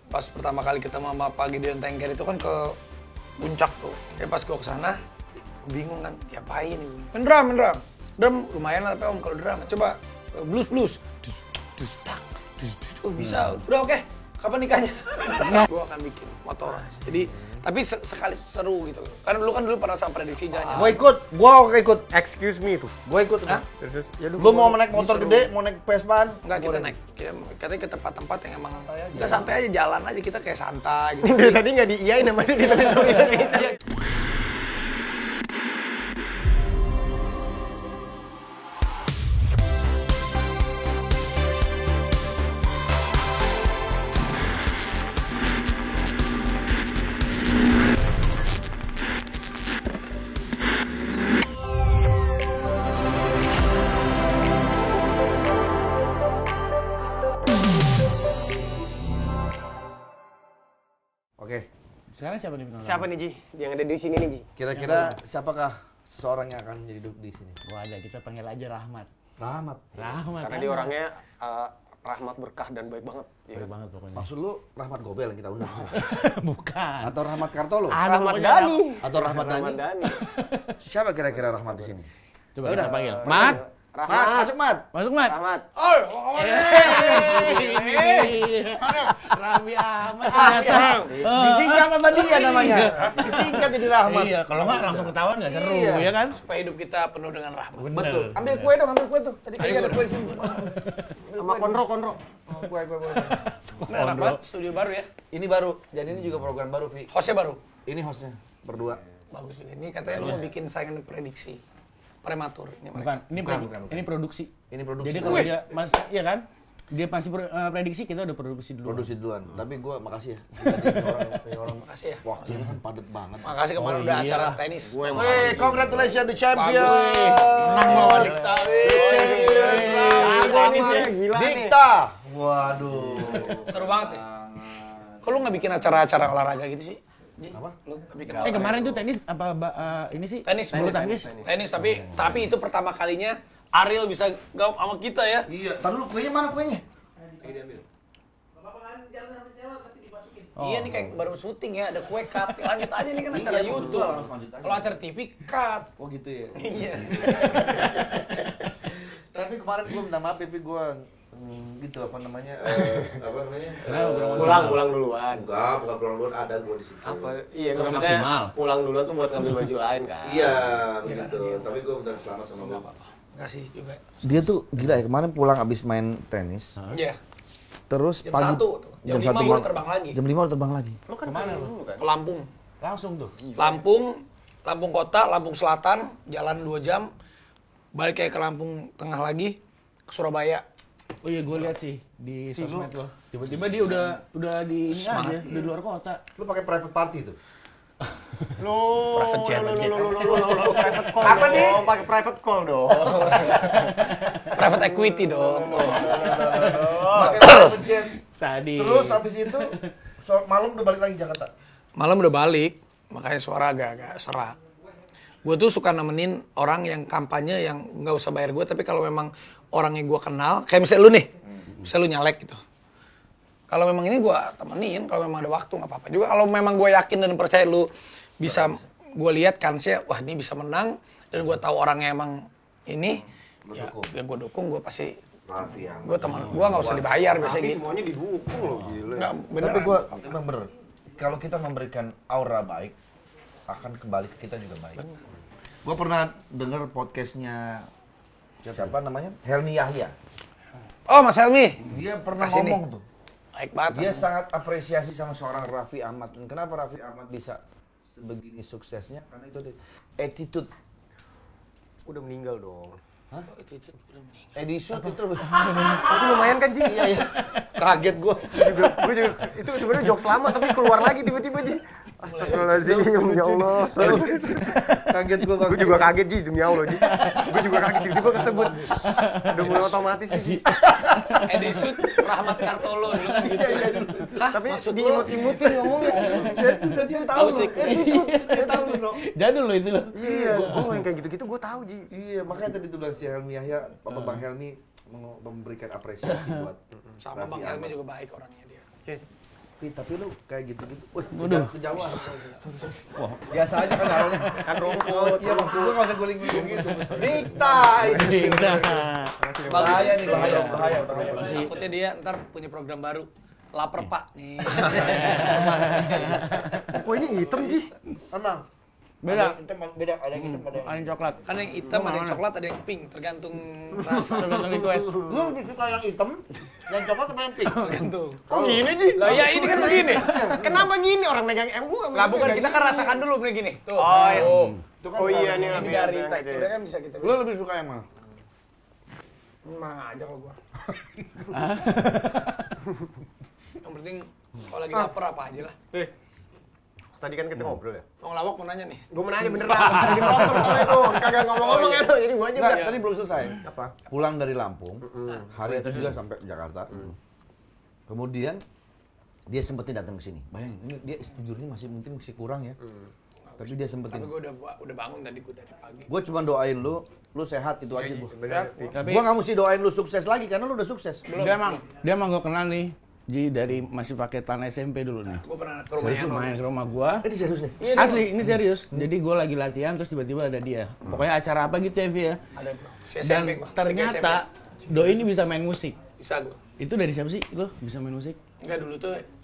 pas pertama kali ketemu sama Pak Gideon Tengker itu kan ke puncak tuh. Ya pas gua kesana, gua bingung kan, diapain nih? Main drum. Drum lumayan lah tapi om kalau drum. Coba blues. Oh bisa, udah oke. Kapan nikahnya? Gua akan bikin motoran. Jadi tapi sekali seru gitu. Karena dulu pernah sama prediksi jangan. Gua ikut. Excuse me itu. Gua ikut. Terus ya Lu mau naik motor gede, mau naik Vespaan? Enggak, kita naik. Katanya ke tempat-tempat yang emang kita santai aja, jalan aja, kita kayak santai gitu. Dari tadi nggak diiyain namanya di tadi. Oke. Sekarang siapa nih bintang? Siapa nih Ji? Yang ada di sini nih Ji? Kira-kira siapakah seseorang yang akan jadi duduk di sini? Wah, ada kita panggil aja Rahmat. Rahmat. Karena dia orangnya rahmat berkah dan baik banget. Baik banget pokoknya. Maksud lu Rahmat Gobel yang kita undang? Bukan. Atau Rahmat Kartolo? Rahmat Dhani. Atau Rahmat Dhani? Siapa kira-kira Rahmat di sini? Coba kita panggil. Mat. Mat, Masuk Mat. Rahmat. Rami Ahmad. Disingkat sama dia namanya. Disingkat jadi Rahmat. Iya, kalau nggak langsung ketahuan nggak seru, Iya. ya kan? Supaya hidup kita penuh dengan rahmat. Betul. Ambil kue dong, tuh. Tadi kayaknya ada kue di sini. Sama Konro. Oh, kue. Nah, Rahmat studio baru ya. Ini baru. Jadi ini juga program baru, Vi. Hostnya baru. Ini hostnya berdua. Bagus juga. Ini katanya lu mau bikin saingan prediksi. Prematur ini mereka. Bukan, ini produksi. Ini produksi. Jadi kalau dia iya kan? Dia masih prediksi, kita udah produksi dulu. Produksi duluan. Tapi gua makasih ya. Ini orang Makasih ya. wah, sini kan padet banget. Makasih kemarin udah acara tenis. Wey, congratulations the champion. Menang lawan Dikta. Gila nih. Dikta. Waduh. Seru banget ya. Kok lu nggak bikin acara-acara olahraga gitu sih? Ji? Apa? Lu nggak bikin Kemarin tuh tenis apa ini sih? tenis bulu tangkis. Tenis tapi itu pertama kalinya Ariel bisa gaul sama kita ya. Iya, tar dulu kuenya mana kuenya? Iya nih kayak baru syuting ya, ada kue cut. Lanjut aja nih kan acara Iya, YouTube. lanjut aja. Kalau acara TV cut. Oh gitu ya. Iya. Tapi kemarin gua minta maaf, Pipi gua gitu apa namanya? Pulang duluan. Enggak, bukan pulang duluan, ada gua di situ. Apa? Iya, Kurang maksudnya maksimal. pulang duluan tuh buat ngambil baju lain kan. Iya, begitu. Tapi gua minta selamat sama Enggak gua. apa-apa. Enggak sih juga. Dia tuh gila ya, kemarin pulang abis main tenis. Iya. Terus Jam pagi 1 tuh. Jam 5 1 baru terbang lagi. Jam 5 udah terbang lagi. Lu kan kemana lu kan? Ke Lampung. Langsung tuh. Lampung kota, Lampung Selatan, jalan 2 jam. Balik kayak ke Lampung Tengah lagi, ke Surabaya. Oh iya, gue lihat sih di sosmed lo. Tiba-tiba dia udah di ini aja, di luar kota. Lu pakai private party tuh? Private jet. Private call. Apa nih? Pakai private call dong. Private equity dong. Pakai private jet. Sadis. Terus habis itu malam udah balik lagi Jakarta. Malam udah balik, makanya suara agak-agak serak. Gue tuh suka nemenin orang yang kampanye yang nggak usah bayar gue, tapi kalau memang orangnya gue kenal, kayak misalnya lu nih, misalnya lu nyalek gitu. Kalau memang ini gue temenin, kalau memang ada waktu nggak apa-apa juga. Kalau memang gue yakin dan percaya lu bisa, gue lihat kansnya, wah ini bisa menang, dan gue tahu orangnya emang ini, ya gue dukung, gue pasti. Gue teman, gue nggak usah dibayar biasanya gitu. Semuanya didukung loh, gila. Nggak, beneran. Tapi gue emang bener, kalau kita memberikan aura baik, akan kembali ke kita juga baik. Gue pernah denger podcastnya siapa namanya? Helmi Yahya. Oh Mas Helmi, Dia pernah Kasih nih. ngomong tuh. baik banget. Dia Mas. sangat apresiasi sama seorang Raffi Ahmad. Dan kenapa Raffi Ahmad bisa sebegini suksesnya? Karena itu dia attitude. Udah meninggal dong. Oh, itu udah meninggal. Attitude itu. Tapi lumayan kan Ji? Iya, iya. Kaget gue. Gue juga itu sebenarnya jokes lama tapi keluar lagi tiba-tiba Ji. Astagfirullahaladzim, ya Allah. Kaget gue. Gue juga kaget Ji, demi Allah Ji. Gue juga kaget tiba-tiba kesebut. Udah mulai otomatis Ji. Edisut Rahmat Kartolo dulu kan gitu. Hah? Tapi Maksud lu? diimut-imutin ngomongnya. Dia Tahu sih. Dia tahu bro. Jadul lo itu lo. Iya, gue yang kayak gitu-gitu gue tahu Ji. Iya, makanya tadi tuh bilang si Helmi Yahya, Bapak Bang Helmi memberikan apresiasi buat Sama Raffi Bang Helmi Ahmad. juga baik orangnya dia. Tapi lu kayak gitu-gitu. Wih, Waduh. kejauhan. Biasa aja kan naruhnya. Kan rumput. Iya, maksud gua enggak usah guling-guling gitu. Dikta. Bahaya nih, bahaya. Takutnya dia ntar punya program baru. Laper Pak nih. Kok ini hitam sih? Emang Beda. ada yang hitam, ada yang Ada yang coklat. Kan yang hitam, ada yang coklat, ada yang pink, tergantung rasa. Tergantung request. Lu lebih suka yang hitam, yang coklat apa yang pink? Tergantung. Kok gini sih? Lah ya ini kan begini. Kenapa gini orang megang gua? Lah bukan, kita kan rasakan dulu begini. Tuh. Oh, iya. Itu kan Oh iya nih Ini lebih dari ada- teksturnya kan bisa kita. Lu lebih suka yang mana? Mana aja kalau gua. Yang penting kalau lagi lapar apa aja lah. Tadi kan kita ngobrol ya. Mau ngelawak mau nanya nih. Gua mau nanya beneran. Tadi potong soalnya itu. Kagak ngomong-ngomong ya. Jadi gua aja Enggak, udah. tadi belum selesai. Apa? Pulang dari Lampung, hari itu juga sampai Jakarta. Kemudian dia sempetin datang ke sini. Bayangin, ini dia tidurnya masih kurang ya. Tapi dia sempetin. Tapi gua udah bangun tadi gua dari pagi. Gue cuma doain lu sehat itu aja gua. Bener. Tapi Gua nggak mesti doain lu sukses lagi karena lu udah sukses. dia emang gue kenal nih. Ji dari masih pakai tanah SMP dulu nih. Gua pernah ke Serius rumahnya. main ke rumah gua. Ini serius nih. Iya, Asli, ini serius. Jadi gue lagi latihan terus tiba-tiba ada dia. Pokoknya acara apa gitu ya, Vi ya. Ada bro. Si Dan SMP gua. ternyata Doi ini bisa main musik. Bisa gua. Itu dari siapa sih? Gue bisa main musik. Enggak,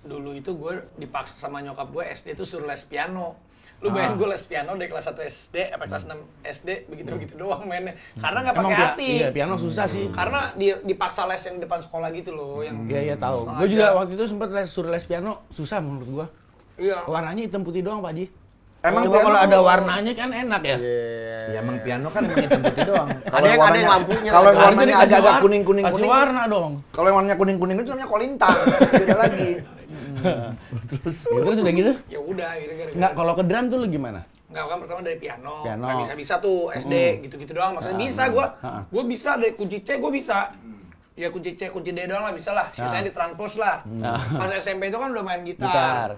dulu itu gue dipaksa sama nyokap gue SD tuh suruh les piano. Lu bayangin gue les piano dari kelas 1 SD sampai kelas 6 SD begitu-begitu doang mainnya. Karena nggak pakai hati. Iya, piano susah sih. Karena dipaksa les yang depan sekolah gitu loh, yang Iya tahu. Sengaja. Gue juga waktu itu sempet suruh les piano, susah menurut gua. iya. Warnanya hitam putih doang, Pak Ji. Emang Coba piano- kalau ada warnanya kan enak ya. Ya emang piano kan emang hitam putih doang. Ada yang lampunya. Kalau yang Warnanya warnanya dikasih agak-agak warna- kuning-kuning kasih warna dong. Kalau yang warnanya kuning-kuning itu namanya kolintang. Beda lagi. Ya, terus udah gitu? Ya udah, akhirnya gara-gara. Enggak, kalau ke drum tuh lu gimana? Enggak, kan pertama dari piano. Piano. Nggak bisa-bisa tuh SD gitu-gitu doang. Maksudnya bisa gua. Gua bisa dari kunci C gua bisa. Ya kunci C, kunci D doang lah bisa lah. Sisanya ditranspos lah. Pas SMP itu kan udah main gitar.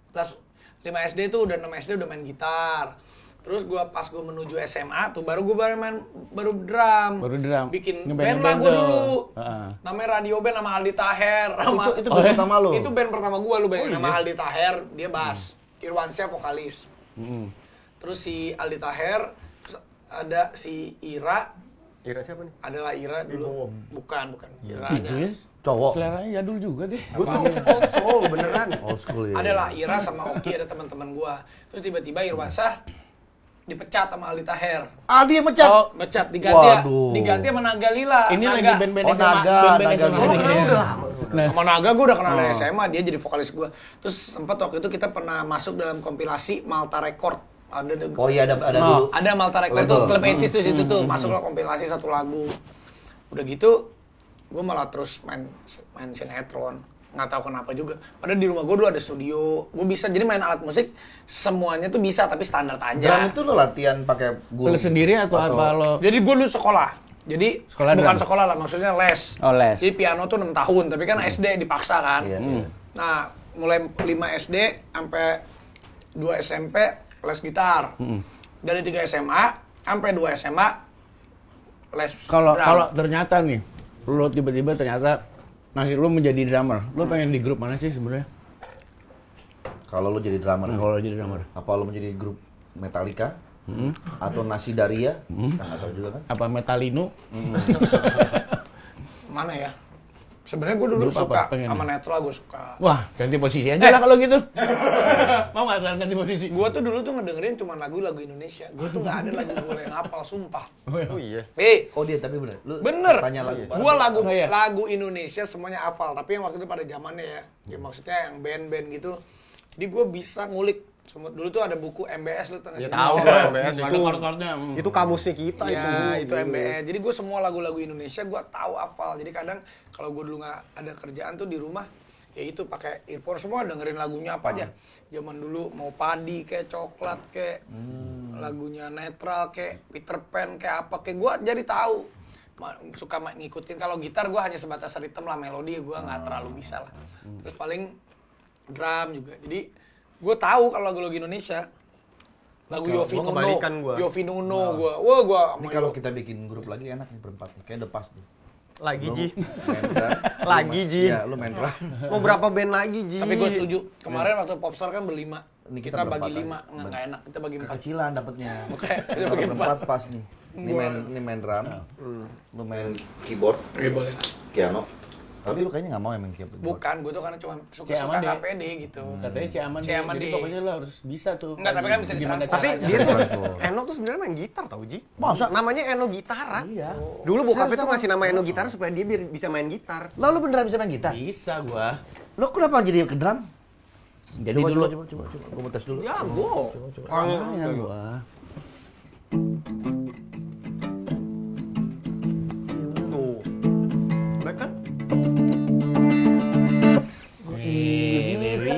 Kelas 5 SD tuh udah 6 SD udah main gitar. Terus pas gua menuju SMA tuh baru drum. Baru drum. Bikin Ngeband-ngeband band lah gua tuh. dulu. Heeh. Namanya Radio Band sama Aldi Taher. Sama Itu band pertama lu. itu band pertama gua, lu bayangin. Nama Aldi Taher, dia bass. Irwansyah vokalis. Terus si Aldi Taher, terus ada si Ira, Ira siapa nih? adalah Ira dulu. Bukan Ira. Itu ya. Cowok. Seleranya jadul juga deh. Gua tuh old soul beneran. Old school ya. Adalah Ira sama Oki, ada teman-teman gua. Terus tiba-tiba Irwansyah dipecat sama Aldi Taher. Ah, dia mecat. Oh, Mecat diganti Waduh. diganti sama Naga Lila. ini Naga. lagi band-band Oh, SMA. Naga, Band-band Naga. SMA. Oh, Iya. Nah, Sama Naga gue udah kenal dari SMA, dia jadi vokalis gue. Terus sempat waktu itu kita pernah masuk dalam kompilasi Malta Record. Ada Oh iya ada dulu. Ada Malta Record Betul. tuh, klub 80s tuh situ tuh, masuklah kompilasi satu lagu. Udah gitu, gue malah terus main sinetron. Nggak tahu kenapa juga. Padahal di rumah gue dulu ada studio, gue bisa jadi main alat musik semuanya tuh bisa tapi standar Drum aja. itu lo latihan pakai guru. lu sendiri atau apa lo? Jadi gue dulu sekolah. Jadi Sekolah bukan drum? sekolah lah, maksudnya les. Oh, les. Jadi piano tuh 6 tahun, tapi kan SD dipaksa kan. Iya. Nah, mulai 5 SD sampai 2 SMP les gitar. Dari 3 SMA sampai 2 SMA les Kalau drum. ternyata nih, lu tiba-tiba ternyata nasib lu menjadi drummer. Lu pengen di grup mana sih sebenarnya? Kalau lo jadi drummer, Kalau jadi drummer. apa lo menjadi grup Metallica? Atau Nasi Daria? Kan nggak tahu juga kan? Apa Metalino? Mana ya? Sebenarnya gue dulu Grup apa? suka Pengen sama ya? netral, gue suka. Wah, ganti posisi aja lah kalau gitu. Mau nggak sekarang ganti posisi? Gue tuh dulu tuh ngedengerin cuma lagu-lagu Indonesia. Gue tuh nggak ada lagu gue yang hafal, sumpah. Oh iya. Oh dia tapi bener. Lu Bener. tanya lagu. Gua lagu Oh, iya. lagu Indonesia semuanya hafal, tapi yang waktu itu pada zamannya ya maksudnya yang band-band gitu. Jadi gua bisa ngulik. Dulu tuh ada buku MBS lu tahu nggak Ya sih? tahu Ada MBS itu. chord-chordnya. Itu kamusnya kita Iya, itu. itu MBS. Jadi gua semua lagu-lagu Indonesia gua tahu hafal. Jadi kadang kalau gua dulu nggak ada kerjaan tuh di rumah, ya itu pakai earphone semua dengerin lagunya apa aja. Zaman dulu mau Padi kayak Coklat kayak lagunya Netral kayak Peter Pan kayak apa kayak gua jadi tahu. Suka ngikutin. Kalau gitar gua hanya sebatas ritme lah, melodi gua nggak terlalu bisa lah. Terus paling drum juga. Jadi gue tahu kalau lagu-lagu Indonesia. Lagu Yofi gua Nuno. kebalikan gua. Yofi Nuno gua. Wah, gua Ini kalau kita bikin grup lagi enak nih berempat nih. Kayak The Past nih. Lagi Ji. Main drum. Lagi, Ji. Iya, lu main drum. Mau berapa band lagi Ji? Tapi gue setuju. Kemarin waktu Popstar kan berlima. Ini Kita bagi berempat 5, nggak enak. Kita bagi 4. Kecilan dapetnya. Oke, kita Kita bagi berempat 4. pas nih. Ini main drum. Lu main keyboard, Oke, boleh. piano. Tapi lu kayaknya nggak mau yang main keyboard. Bukan, gue tuh karena cuma suka Ciaman deh. KPD gitu. Katanya Ciaman deh. Ciaman Jadi deh. pokoknya lo harus bisa tuh. Enggak, tapi kan bisa Gimana diterangkan. Tapi caranya. dia tuh Betul. Eno tuh sebenarnya main gitar tau Ji. Masa? Namanya Eno Gitara. Iya. Dulu bokapnya tuh ngasih nama Eno Gitara supaya dia biar bisa main gitar. Lalu beneran bisa main gitar? Bisa gua. Lo kenapa jadi ke drum? Jadi dulu. Coba. Gua mau tes dulu. Jago. Lumayan gua. Tuh. Baik kan? Bisa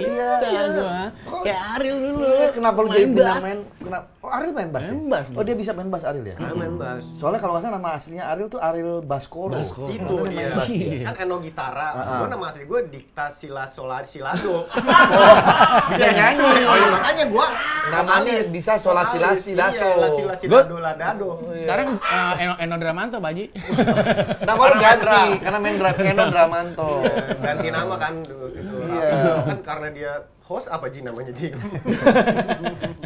gua. Kayak Ariel dulu. Kenapa lu Main jadi benar bass. main? Oh Ariel main bass? Main ya? bass, Oh dia bisa main bass Ariel ya? Main bass. Soalnya kalau nggak salah nama aslinya Ariel tuh Ariel Baskoro. Itu Dia main dia. bass dia. Kan Eno Gitara. Gue nama asli gue Dikta Sila Solar Silado. Bisa nyanyi. Oh iya, makanya gue Namanya Disa Sola Sila Silaso. Iya, Sila Silado Ladado. Sekarang Eno Dramanto, Pak Haji. Nama lu ganti karena main drum Eno Dramanto. Ganti nama kan dulu gitu. Iya. Kan karena dia host apa Ji namanya Ji?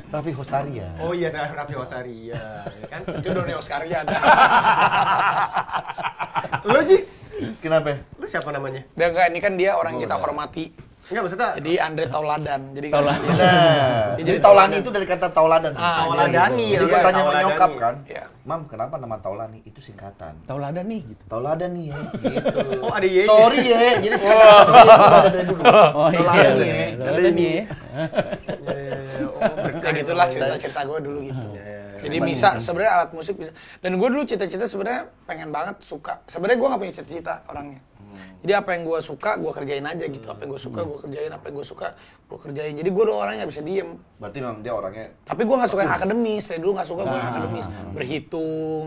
Raffi Hostaria. Oh iya, nah Raffi Hosari ya kan. Itu Doni Oscaria ada. Lu Ji, Kenapa? lu siapa namanya? Dia enggak, ini kan dia orang yang kita hormati. Enggak maksudnya Jadi Andre Tauladan. Jadi Tauladan. Nah, Jadi jadi Taulani Tauladan. itu dari kata Tauladan. Tauladani. Jadi ya, gua tanya sama Tauladani. nyokap kan, Iya. Mam kenapa nama Taulani? Itu singkatan. Tauladan nih gitu. Tauladan nih ya, gitu. Oh ada ye. Sorry ya, jadi singkatan sorry itu udah ada dari dulu. Oh Tauladan nih ya. Tauladan nih ya. Ya gitulah cerita-cerita gue dulu gitu. Jadi bisa sebenarnya alat musik bisa. Dan gue dulu cita-cita sebenarnya pengen banget suka. Sebenarnya gue nggak punya cita-cita orangnya. Jadi apa yang gue suka gue kerjain aja gitu. Apa yang gue suka gue kerjain. Apa yang gue suka gue kerjain. Jadi gue orangnya nggak bisa diem. Berarti memang dia orangnya. Tapi gue nggak suka yang akademis. Dari dulu nggak suka gue yang akademis. Berhitung.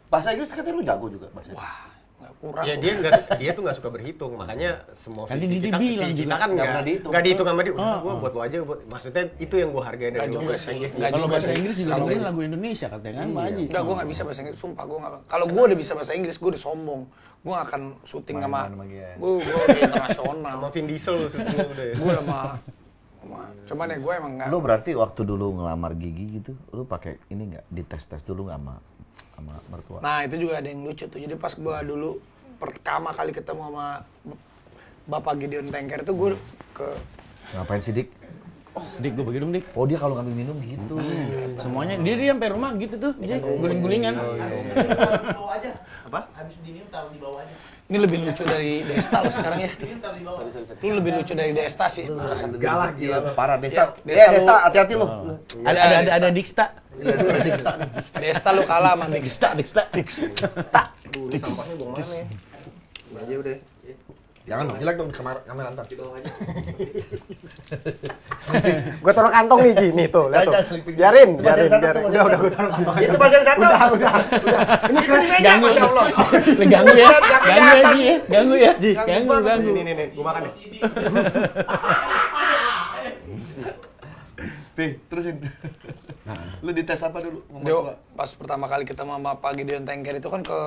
Bahasa Inggris katanya lu jago juga bahasa Inggris. Wah nggak kurang. Ya dia tuh nggak suka berhitung, makanya semua Nanti visi dia bilang kita juga. kan Nggak pernah dihitung. nggak dihitung sama dia. Udah gua buat lo aja, maksudnya itu yang gua hargain dari Nggak lu. juga sih. Nggak Kalau juga bahasa sih. Inggris juga Kalau dengerin lagu Indonesia katanya kan, Pak Haji. Enggak, gue nggak bisa bahasa Inggris. Sumpah gue nggak. Kalau gue udah bisa bahasa Inggris, gue udah sombong. Gue nggak akan syuting sama. Main-main sama dia. Gue udah internasional. Sama Vin Diesel lu syutingnya udah ya. Gue udah mah. Cuman ya gue emang nggak. Lu berarti waktu dulu ngelamar Gigi gitu, lu pakai ini nggak dites-tes dulu nggak sama mertua? Nah itu juga ada yang lucu tuh. Jadi pas gue dulu pertama kali ketemu sama Bapak Gideon Tengker itu gue ke Ngapain sih Dik? Dik, gue bagi dong, Dik. Oh dia kalau ngambil minum gitu. Semuanya dia sampai rumah gitu tuh, dia guling-gulingan. Bawa aja. Apa? Habis dini taruh di bawah aja. ini lebih lucu dari Desta lo sekarang ya. Dini taruh di bawah. Lu lebih lucu dari Desta sih gue rasa. Enggak lah gila. Parah Desta. Desta Desta lu- hati-hati lu. Ada Diksta. Iya, lu ada Desta nih. Desta lu kalah sama Desta. Diksta. Sampahnya gua mana ya? Aja udah. Jangan dong, jelek dong di kamera ntar. Gua taruh kantong nih Ji, nih tuh, lihat Jangan, tuh. selipin. Biarin, Masih biarin, ada satu biarin. tuh, Udah udah gua taruh kantong. Itu masih ada satu. Udah. Ini di meja, Masya Allah. Ganggu ya. Buset, nggak Ganggu ya, kelihatan. Ji. Ganggu ya. Ganggu banget. Nih, gua makan nih. Pi, terusin. Lu dites apa dulu? Jo, pas pertama kali kita sama Pak Gideon Tengker itu kan ke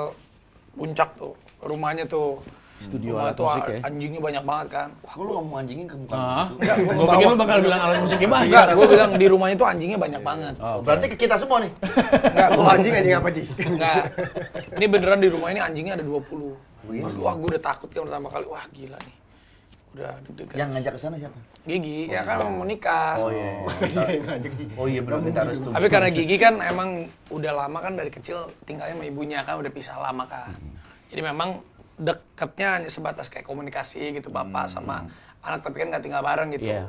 puncak tuh, rumahnya tuh. Studio Rumah alat tuh musik ya. Anjingnya banyak banget kan. Wah, Kok lu ngomong anjingin ke muka Ah, gitu? enggak, gue pikir lu bakal bilang alat musiknya banyak. enggak, gue bilang di rumahnya tuh anjingnya banyak banget. Berarti ke kita semua nih. Enggak, Oh, anjing apa Ji? Enggak. Ini beneran di rumah ini anjingnya ada 20. Wah, gue udah takut kan pertama kali. Wah, gila nih. Udah deg-degan. Yang ngajak ke sana siapa? Gigi, ya kan mau nikah. Oh iya. Oh iya benar minta restu. Tapi karena Gigi kan emang udah lama kan dari kecil tinggalnya sama ibunya kan udah pisah lama kan. Jadi memang deketnya hanya sebatas kayak komunikasi gitu bapak sama anak tapi kan nggak tinggal bareng gitu. Iya.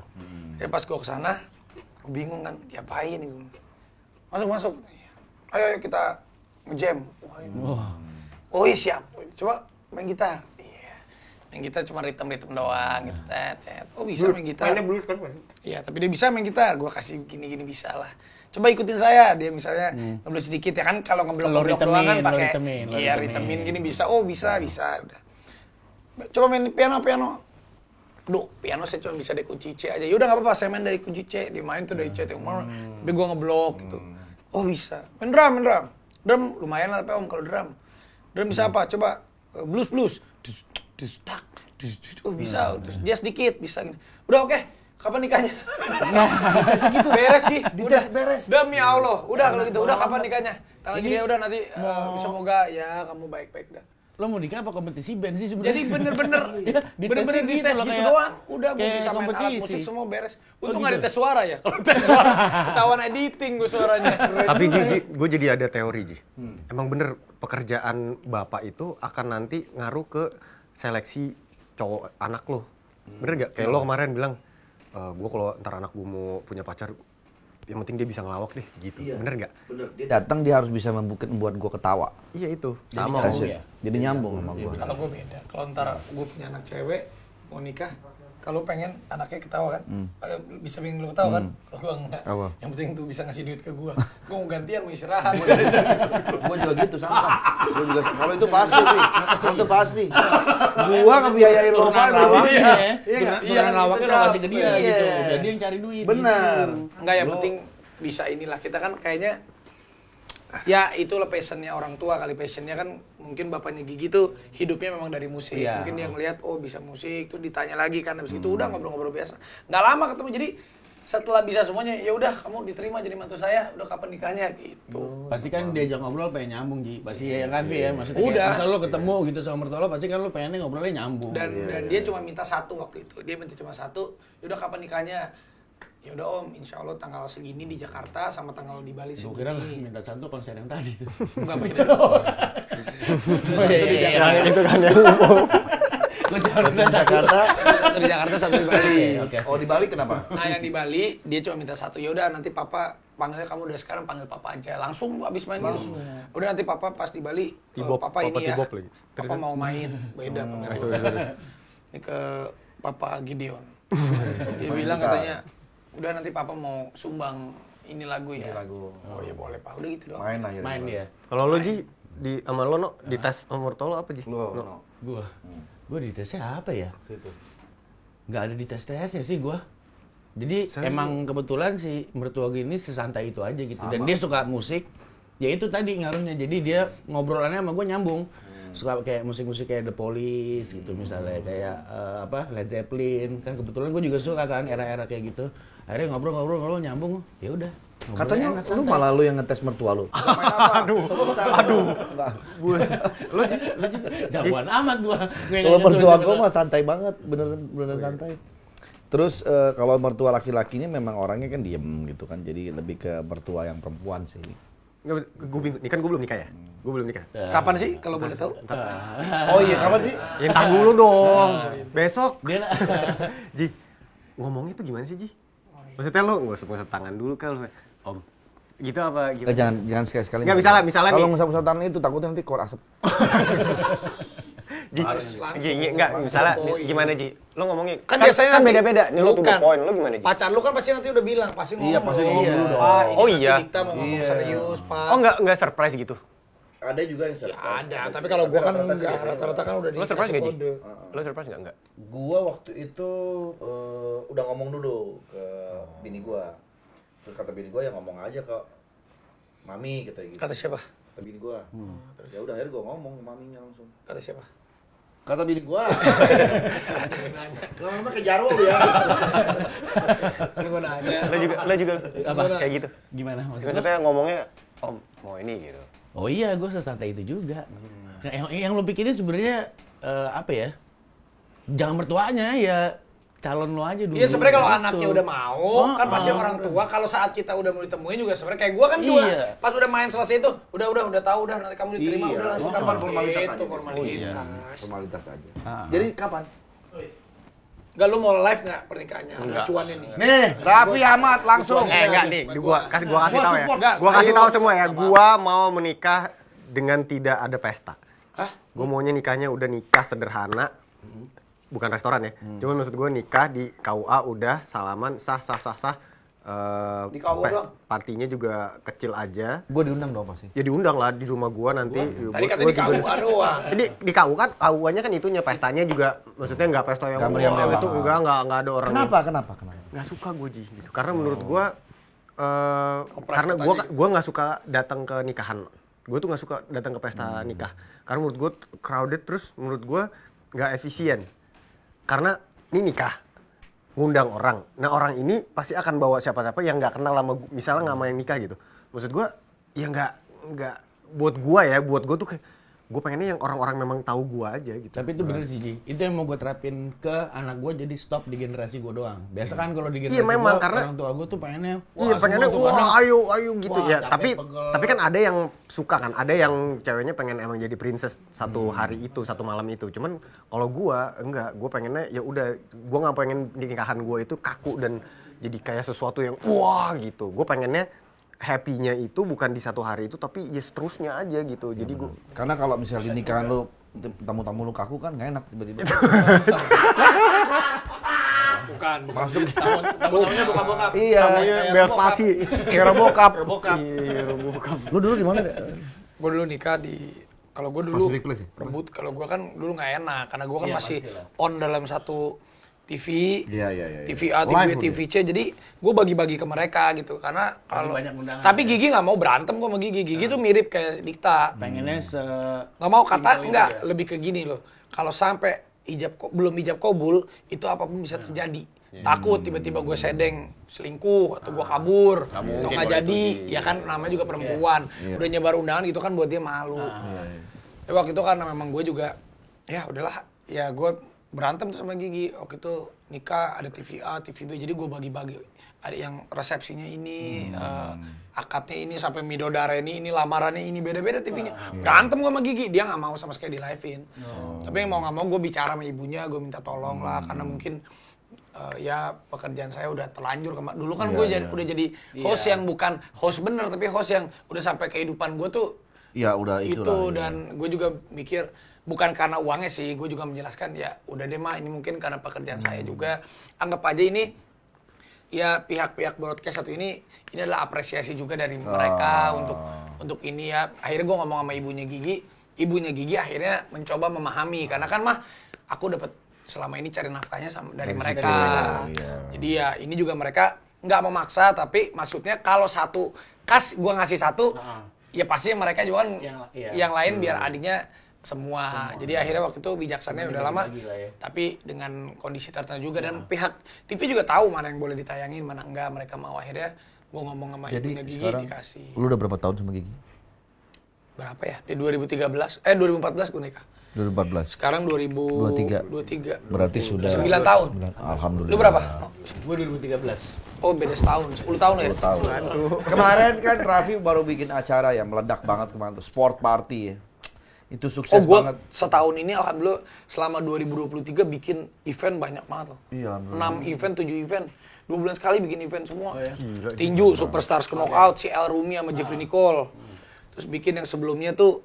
Ya pas gue kesana, gue bingung kan diapain nih. Masuk. Ayo kita nge-jam. Oh iya siap. Coba main gitar. Iya. Main gitar cuma ritme doang gitu. Cet. Oh bisa main gitar. Mainnya blues kan? Iya, tapi dia bisa main gitar. Gua kasih gini-gini bisa lah. Coba ikutin saya. Dia misalnya ngeblok sedikit ya kan kalau ngeblok doang kan pakai iya ritmin gini bisa. Oh, bisa. Udah. Coba main piano. Duh, piano saya cuma bisa dari kunci C aja. Ya udah enggak apa-apa, saya main dari kunci C. Dia main tuh dari C tuh. Tapi gua ngeblok gitu. Oh, bisa. Main drum. Drum lumayan lah tapi Om kalau drum. Drum bisa apa? Coba blues. Tak. Oh bisa, terus dia sedikit bisa gini. Udah oke, kapan nikahnya? Segitu. Beres Ji. Dites beres. Demi Allah. Udah kalau gitu, udah kapan nikahnya? Tanggal gini ya udah nanti semoga ya kamu baik-baik dah. Lo mau nikah apa kompetisi band sih sebenarnya? Jadi bener-bener ditesnya dites gitu kayak- doang. Udah gue kayak bisa main alat kompetisi. musik semua beres. Oh, Untung gitu? nggak dites suara ya. Kalau tes suara ketahuan editing gue suaranya. Tapi gue jadi ada teori Ji. Emang bener pekerjaan bapak itu akan nanti ngaruh ke seleksi cowok anak lo. Bener gak? Kayak lo kemarin bilang, gue kalau ntar anak gue mau punya pacar, yang penting dia bisa ngelawak deh gitu. Bener gak? Bener. Dia datang dia harus bisa membuat gue ketawa. Iya itu. Jadi Sama nyambung Om. ya? Jadi nyambung sama gue. Kalau gue beda. Kalau ntar gue punya anak cewek mau nikah, kalau pengen anaknya ketawa kan, bisa bikin lu ketawa kan? Kalau gue enggak. Apa? Yang penting tuh bisa ngasih duit ke gue. Gue mau gantian, mau istirahat. Gue juga gitu sama. Gue juga kalau itu pasti sih. Kalau itu pasti. Gua ngebiayain lo Turunan kan. lawaknya ya. Iya nggak? Turunan lawaknya lo kasih ke dia Iya. gitu. Udah dia yang cari duit. Benar. Enggak, yang penting bisa inilah. Kita kan kayaknya ya itulah passionnya orang tua kali. Passionnya kan mungkin bapaknya Gigi tuh hidupnya memang dari musik. Iya. Mungkin dia ngeliat oh bisa musik, tuh ditanya lagi kan habis itu udah ngobrol-ngobrol biasa. Nggak lama ketemu, jadi setelah bisa semuanya ya udah kamu diterima jadi mantu saya, udah kapan nikahnya gitu. Pasti kan diajak ngobrol pengen nyambung Ji. Pasti ya kan Vi ya. Maksudnya Udah. kayak masa lo ketemu gitu sama mertua lo pasti kan lo pengennya ngobrolnya nyambung. Dan dia cuma minta satu waktu itu. Dia minta cuma satu. Ya udah kapan nikahnya? Ya udah Om, insya Allah tanggal segini di Jakarta sama tanggal di Bali Gue kira segini. minta satu konser yang tadi tuh. Enggak beda. Oh iya. Itu kan yang Gue jalan Di Jakarta. Satu di Jakarta, satu di Bali. Oke. Oh di Bali kenapa? Nah yang di Bali dia cuma minta satu. Ya udah nanti papa panggilnya kamu udah sekarang panggil papa aja. Langsung abis main langsung. Udah nanti papa pas di Bali Tibop, papa Papa ini ya. Tibop lagi. Papa mau main. Beda pemirsa. Ini ke Papa Gideon. Dia bilang katanya udah nanti papa mau sumbang ini lagu ya. Lagu. Oh ya boleh pak. Udah gitu doang. Main lah ya. Main dia. Kalau lo Ji, di sama lo no, di tes sama mertua lo apa Ji? Lo. No. Gue di tesnya apa ya? Nggak ada di tes-tesnya sih gue. Jadi emang kebetulan si mertua gue ini sesantai itu aja gitu. Dan dia suka musik. Ya itu tadi ngaruhnya. Jadi dia ngobrolannya sama gue nyambung. Suka kayak musik-musik kayak The Police gitu misalnya. Kayak Led Zeppelin. Kan kebetulan gue juga suka kan era-era kayak gitu. Akhirnya ngobrol nyambung. Ya udah. Katanya ngobrolnya enak, lu santai. malah lu yang ngetes mertua lu. Aduh. Enggak. Lo Ji, Jagoan amat gua. Kalau mertua gua mah santai banget, beneran santai. Terus kalau mertua laki-lakinya memang orangnya kan diem gitu kan. Jadi lebih ke mertua yang perempuan sih. gue bingung. Ini kan gue belum nikah ya? Gue belum nikah. Kapan sih kalau boleh tahu? Oh iya, kapan sih? Ya ntar dulu dong. Besok. Dia Ji, ngomongnya tuh gimana sih Ji? Maksudnya lo nggak usah tangan dulu kan Om. Gitu apa gitu? Jangan sekali-sekali. Nggak, misalnya Kalau nih. ngusap-ngusap tangan itu takutnya nanti keluar asap. Ji, enggak, misalnya gimana Ji? Lo ngomongnya Kan biasanya kan nanti- beda-beda. Nih lo tuh Bukan. poin, lo gimana Ji? Pacar lu kan pasti nanti udah bilang, pasti ngomong. Iya, pasti ngomong dulu dong. Pak, ini Oh, nanti iya. Dikta mau ngomong serius, Pak. Oh enggak surprise gitu. Ada juga yang Ya ada, tapi kalau gua kan enggak, rata-rata kan udah Lo surprise dikasih enggak Ji? kode. Lo surprise enggak? Gua waktu itu udah ngomong dulu ke bini gua. Terus kata bini gua ya ngomong aja ke mami gitu. Kata siapa? Kata bini gua. Ya udah akhirnya gua ngomong ke maminya langsung. Kata siapa? Kata bini gua. Lama-lama ke Jarwo ya. Kan gua nanya. Lo juga apa kayak gitu? gimana maksudnya? Maksudnya ngomongnya Om mau ini gitu. Oh iya, gue sesantai itu juga. Nah, yang lo pikirin sebenarnya apa ya? Jangan mertuanya ya, calon lo aja dulu. Iya sebenarnya kalau Gitu. anaknya udah mau, kan pasti orang tua. Kalau saat kita udah mau ditemuin juga sebenarnya kayak gua kan Iya. juga. Pas udah main selesai itu, udah tahu udah nanti kamu diterima Iya. udah langsung Cuma kapan formalitas itu aja. formalitas. Formalitas aja. Ah. Jadi kapan? Enggak lu mau live enggak pernikahannya? Ada cuan ini. Nih, Raffi Ahmad langsung. Enggak nih, gua kasih tahu ya. support. Enggak, Gua kasih ayo. tahu semua ya. Gua mau menikah dengan tidak ada pesta. Hah? Gue maunya nikahnya udah nikah sederhana, bukan restoran ya. Cuma maksud gue nikah di KUA udah salaman sah. Di KUA doang? Partinya juga kecil aja. Gua diundang dong pasti. Ya diundang lah di rumah gua nanti. Tadi katanya di KUA doang. Jadi di KUA kan KUA-nya kan itunya pestanya juga maksudnya nggak pesta yang Nggak meriah-meriah wah, itu banget. enggak ada orang. Kenapa? Nggak suka gue Ji gitu. Karena menurut gua karena gua nggak suka datang ke nikahan. gue tuh nggak suka datang ke pesta nikah karena menurut gue crowded, terus menurut gue nggak efisien karena ini nikah ngundang orang, nah orang ini pasti akan bawa siapa-siapa yang nggak kenal sama misalnya nggak main nikah gitu. Maksud gue ya nggak buat gue tuh kayak gue pengennya yang orang-orang memang tahu gue aja gitu. Tapi itu bener sih, Ji. Itu yang mau gue terapin ke anak gue, jadi stop di generasi gue doang. Biasa kan kalau di generasi memang, gue, karena orang tua gue tuh pengennya, ayo gitu wah, ya. capek, pegel. Tapi kan ada yang suka kan, ada yang ceweknya pengen emang jadi princess satu hari itu, satu malam itu. Cuman kalau gue enggak, gue pengennya ya udah, gue nggak pengen nikahan gue itu kaku dan jadi kayak sesuatu yang wah gitu. Gue pengennya happy-nya itu bukan di satu hari itu, tapi ya seterusnya aja gitu. Jadi gue Karena kalau misalnya di nikahan lu tamu-tamu lu kaku kan nggak enak tiba-tiba. Bukan. Masuk. Tamu-tamunya bokap-bokap. Iya. bel spasi. Kayak robokap. Lu dulu di mana deh? Gue dulu nikah kalau gue dulu Pacific Place ya? rebut, kalau gue kan dulu nggak enak karena gue kan Iya, masih pastilah. on dalam satu TV, Iya. TV A, TV B, Live TV C, jadi gue bagi-bagi ke mereka gitu karena kalau banyak undangan, tapi ya. Gigi nggak mau berantem gue sama Gigi tuh mirip kayak Dikta, Pengennya nggak mau kata simpel enggak, itu ya. lebih ke gini loh, kalau sampai belum ijab kabul itu apapun bisa terjadi. Takut tiba-tiba gue sedeng selingkuh atau gue kabur atau nggak jadi, ya kan namanya juga perempuan, udah nyebar undangan gitu kan buat dia malu. Waktu itu karena memang gue juga ya udahlah, ya gue berantem tuh sama Gigi. Waktu itu nikah ada TV A, TV B, jadi gue bagi-bagi. Ada yang resepsinya ini, akadnya ini, sampai midodare ini lamarannya ini, beda-beda TV-nya. Berantem gue sama Gigi, dia nggak mau sama sekali di live-in. Tapi mau nggak mau gue bicara sama ibunya, gue minta tolong lah, karena mungkin ya pekerjaan saya udah terlanjur. Dulu kan gue udah jadi host yang bukan host bener, tapi host yang udah sampai kehidupan gue tuh Iya, udah itu. Dan gue juga mikir bukan karena uangnya sih, gue juga menjelaskan ya udah deh mah, ini mungkin karena pekerjaan saya juga. Anggap aja ini ya pihak-pihak broadcast satu ini adalah apresiasi juga dari mereka untuk ini ya. Akhirnya gue ngomong sama ibunya Gigi akhirnya mencoba memahami karena kan mah aku dapat selama ini cari nafkahnya dari mereka. Jadi ya ini juga mereka nggak memaksa, tapi maksudnya kalau satu gue ngasih satu, ya pasti mereka juga kan yang lain biar adiknya semua. Jadi akhirnya waktu itu bijaksananya udah lama, ya. tapi dengan kondisi tertentu juga dan pihak TV juga tahu mana yang boleh ditayangin, mana enggak. Mereka mau, akhirnya gue ngomong sama ibunya Gigi dikasih. Lu udah berapa tahun sama Gigi? Berapa ya? Di 2014 gue nikah. 2014. Sekarang 2023. Berarti sudah 9 tahun. Alhamdulillah. Lu berapa? Gue 2013. Oh beda setahun, 10 tahun ya? 10 tahun. Kemarin kan Raffi baru bikin acara ya, meledak banget kemarin tuh, Sport Party ya. Itu sukses gue banget. setahun ini alhamdulillah selama 2023 bikin event banyak banget loh. Iya, 6 event, 7 event. 2 bulan sekali bikin event semua. Tinju, Superstars ke Knockout, si El Rumi sama Jeffrey Nicole. Terus bikin yang sebelumnya tuh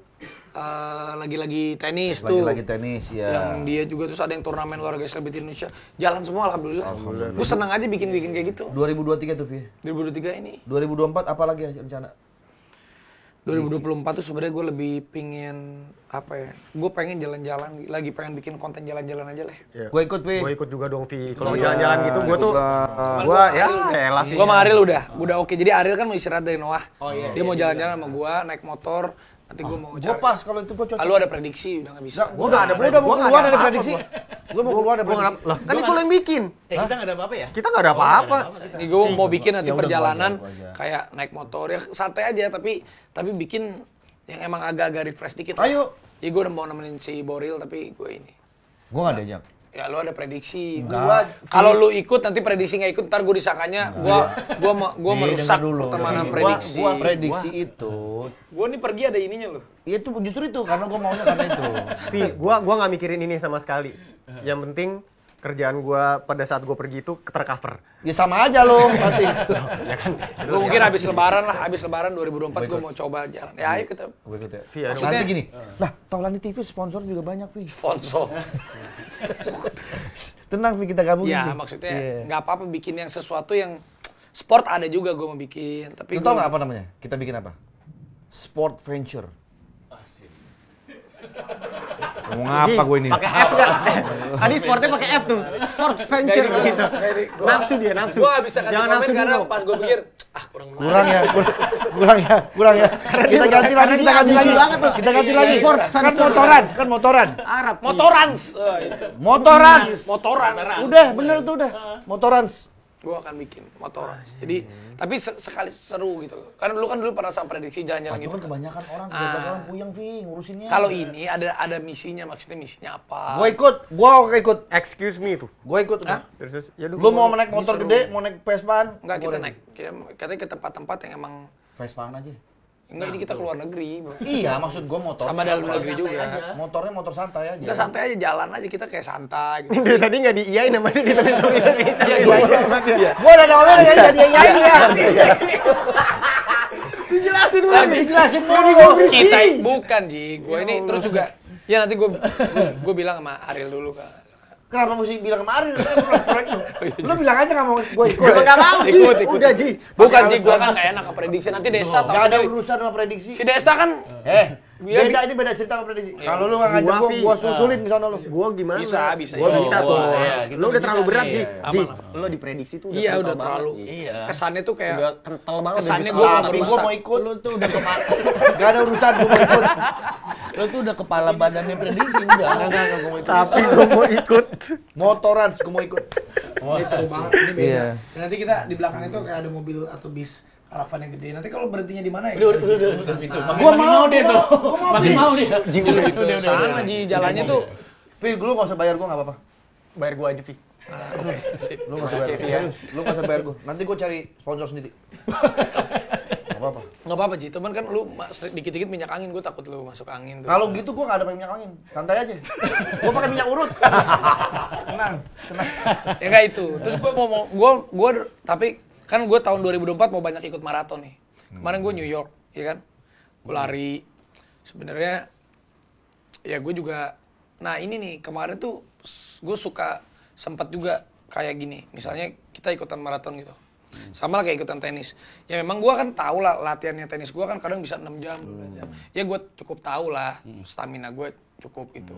lagi-lagi tenis tuh. Lagi-lagi tenis ya. Yang dia juga terus ada yang turnamen olahraga selebriti Indonesia. Jalan semua alhamdulillah. Gue senang aja bikin-bikin kayak gitu. 2023 tuh, Vi. 2023 ini. 2024 apa lagi rencana? 2024 tuh sebenarnya gue lebih pingin apa ya? Gue pengen jalan-jalan, lagi pengen bikin konten jalan-jalan aja lah. Gue ikut, Vi. Gue ikut juga dong, Vi. Kalau jalan-jalan gitu, gue tuh, gue ya elah. Gue sama Ariel udah oke. Jadi Ariel kan mau istirahat dari Noah. Dia mau jalan-jalan sama gue, naik motor. Nanti gue mau Gue pas kalau itu gue cocok. Lu ada prediksi, udah nggak bisa. Gue udah mau keluar dari prediksi. Gue mau keluar dari prediksi. Lah, kan itu lo yang bikin. Kita nggak ada apa-apa ya? Kita nggak ada apa-apa. Nih gue mau bikin nanti Ya udah, perjalanan gua aja. kayak naik motor ya santai aja, tapi bikin yang emang agak-agak refresh dikit. Ayo. Ya gue udah mau nemenin si Boril, tapi gue ini. Gue gak diajak. Ya lu ada prediksi. Enggak. Kalau lu ikut nanti prediksi nggak ikut, ntar gue disangkanya gua merusak pertemanan prediksi. Gua prediksi itu. Gue nih pergi ada ininya loh. Iya itu justru itu karena gue maunya karena itu. Vi, gua nggak mikirin ini sama sekali. Yang penting kerjaan gua pada saat gua pergi itu tercover. Ya sama aja lo berarti. Ya kan? Gue mungkin habis lebaran 2024 gue mau coba jalan. Ya ayo kita Gue ikut ya. Vi, aduh. Nanti gini. Lah, Taulani TV sponsor juga banyak, Vi. sponsor. Tenang, Vi, kita gabungin. Ya Vi. maksudnya Iya. nggak apa-apa bikin yang sesuatu yang sport ada juga gue mau bikin. Tapi Lu tau nggak apa namanya? Kita bikin apa? Sport Venture. Ngomong apa gue ini? Pakai F nggak? Tadi sportnya pakai F tuh. Sport venture gitu. Nafsu dia, nafsu. Gue gak bisa kasih Jangan komen nafsu karena dulu. pas gue pikir, kurang menarik. Kurang ya. Kita ganti lagi. Kita ganti lagi. Kan motoran. Arab. Motorans. Itu. Motorans. Udah, bener tuh udah. Motorans. Gue akan bikin motorans. Jadi, tapi sekali seru gitu. Karena dulu pernah sama prediksi jalan-jalan gitu. Kan kebanyakan orang kebanyakan puyeng ngurusinnya. Kalau ini ada misinya, maksudnya misinya apa? Gua ikut. Excuse me tuh. Gua ikut. Terus ya Lu mau naik motor gede, mau naik Vespaan? Enggak, kita naik. Katanya ke tempat-tempat yang emang Vespaan aja. enggak, ini kita keluar negeri, bro. Iya, maksud gua motor. Sama dalam negeri juga. Motornya motor santai aja. Kita santai aja, jalan aja, kita kayak santai gitu. Dari tadi nggak diiyain sama dia, Iya. Gua udah ngomong ya jadi iyain ya. Dijelasin dulu. Dijelasin dulu. Kita bukan, Ji. Gua ini terus juga ya nanti gua bilang sama Ariel dulu kan. Kenapa mesti bilang kemarin? Lu bilang aja nggak mau gue ikut. Nggak mau, Ji. Ikut. Udah, Ji. Bukan, Ji, gua kan nggak enak ke prediksi. Nanti Desta tahu Gak ada sendiri. urusan sama prediksi. Si Desta kan Beda ini beda cerita sama prediksi. Kalau lu nggak ngajak gua susulin ke sana lu. Gua gimana? bisa. Gua bisa tuh. bisa ya, kita Lu udah bisa terlalu berat, nih. Ji. Aman, Ji, aman. lu diprediksi tuh iya udah kental terlalu. banget, Ji. Iya. Kesannya tuh kayak Udah kental banget. kesannya udah gua bisa. mau Tapi gua mau ikut. Lu tuh udah kepala, Gak ada urusan gua mau ikut. lu tuh udah kepala badannya prediksi udah. Enggak, gua mau ikut. Tapi gua mau ikut. Motoran, gua mau ikut. ini seru banget. Ini beda. Iya. Dan nanti kita di belakang itu kayak ada mobil atau bis karavan yang gede. Nanti kalau berhentinya di mana ya? Udah itu. Gua mau dia tuh. Makin mau dia. Udah, sana Ji, jalannya tuh. Fi, lu gak usah bayar gua nggak apa-apa. Bayar gua aja, Pi. Oke, sip. Lu nggak usah bayar. Serius, lu nggak usah bayar gua. Nanti gua cari sponsor sendiri. Gak apa-apa. Nggak apa-apa, Ji. Cuman kan lu dikit-dikit minyak angin, gue takut lu masuk angin tuh. Kalau gitu gua nggak ada pakai minyak angin. Santai aja. Gua pakai minyak urut. Tenang. Ya nggak itu. Terus gue tapi kan gue tahun 2024 mau banyak ikut maraton nih. Kemarin gue New York, ya kan? Gue lari. Sebenarnya ya gue juga. Nah ini nih kemarin tuh gue suka sempat juga kayak gini. Misalnya kita ikutan maraton gitu. Sama lah kayak ikutan tenis. Ya memang gue kan tahu lah latihannya tenis gue kan kadang bisa 6 jam, 12 jam. Ya gue cukup tahu lah stamina gue cukup gitu.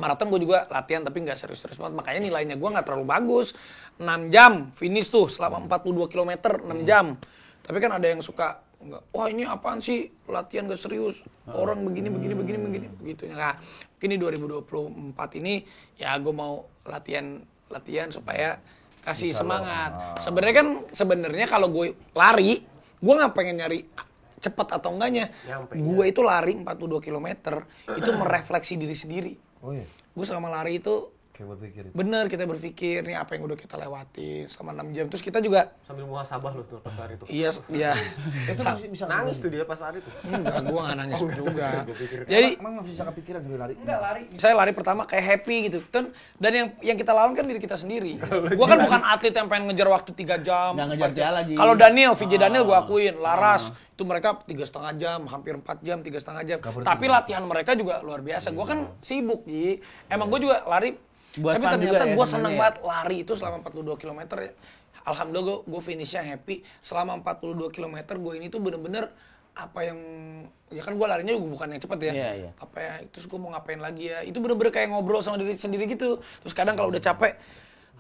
Maraton gue juga latihan tapi nggak serius-serius banget. Makanya nilainya gue nggak terlalu bagus. 6 jam finish tuh selama 42 km 6 jam. Tapi kan ada yang suka nggak, wah ini apaan sih latihan gak serius. Orang begini begitu. Nah, mungkin di 2024 ini ya gue mau latihan supaya kasih semangat. Sebenarnya kalau gue lari, gue nggak pengen nyari cepat atau enggaknya. Gue itu lari 42 km itu merefleksi diri sendiri. Oh iya. Gue selama lari itu Kayak berpikir. bener kita berpikir nih apa yang udah kita lewati selama 6 jam. Terus kita juga Sambil muhasabah lu tuh pas lari tuh. iya Itu bisa Nangis tuh dia pas lari tuh. enggak, gue nggak nangis juga. Jadi Emang masih bisa kepikiran sambil lari? enggak lari. Saya lari pertama kayak happy gitu. Dan yang kita lawan kan diri kita sendiri. Gua kan bukan atlet yang pengen ngejar waktu 3 jam. Nggak ngejar 4 jam. jalan, Ji. Kalau VJ Daniel gua akuin, Laras itu mereka 3,5 jam, hampir 4 jam, 3,5 jam. Tapi latihan mereka juga luar biasa. Gua kan sibuk, Ji. Emang gua juga lari Buat tapi fun ternyata juga ya gua sebenarnya seneng ya? banget lari itu selama 42 km ya. Alhamdulillah gua finishnya happy. Selama 42 km gua ini tuh bener-bener apa yang ya kan gue larinya juga bukan yang cepet ya. Iya. Apa ya terus gue mau ngapain lagi ya, itu bener-bener kayak ngobrol sama diri sendiri gitu. Terus kadang kalau udah capek,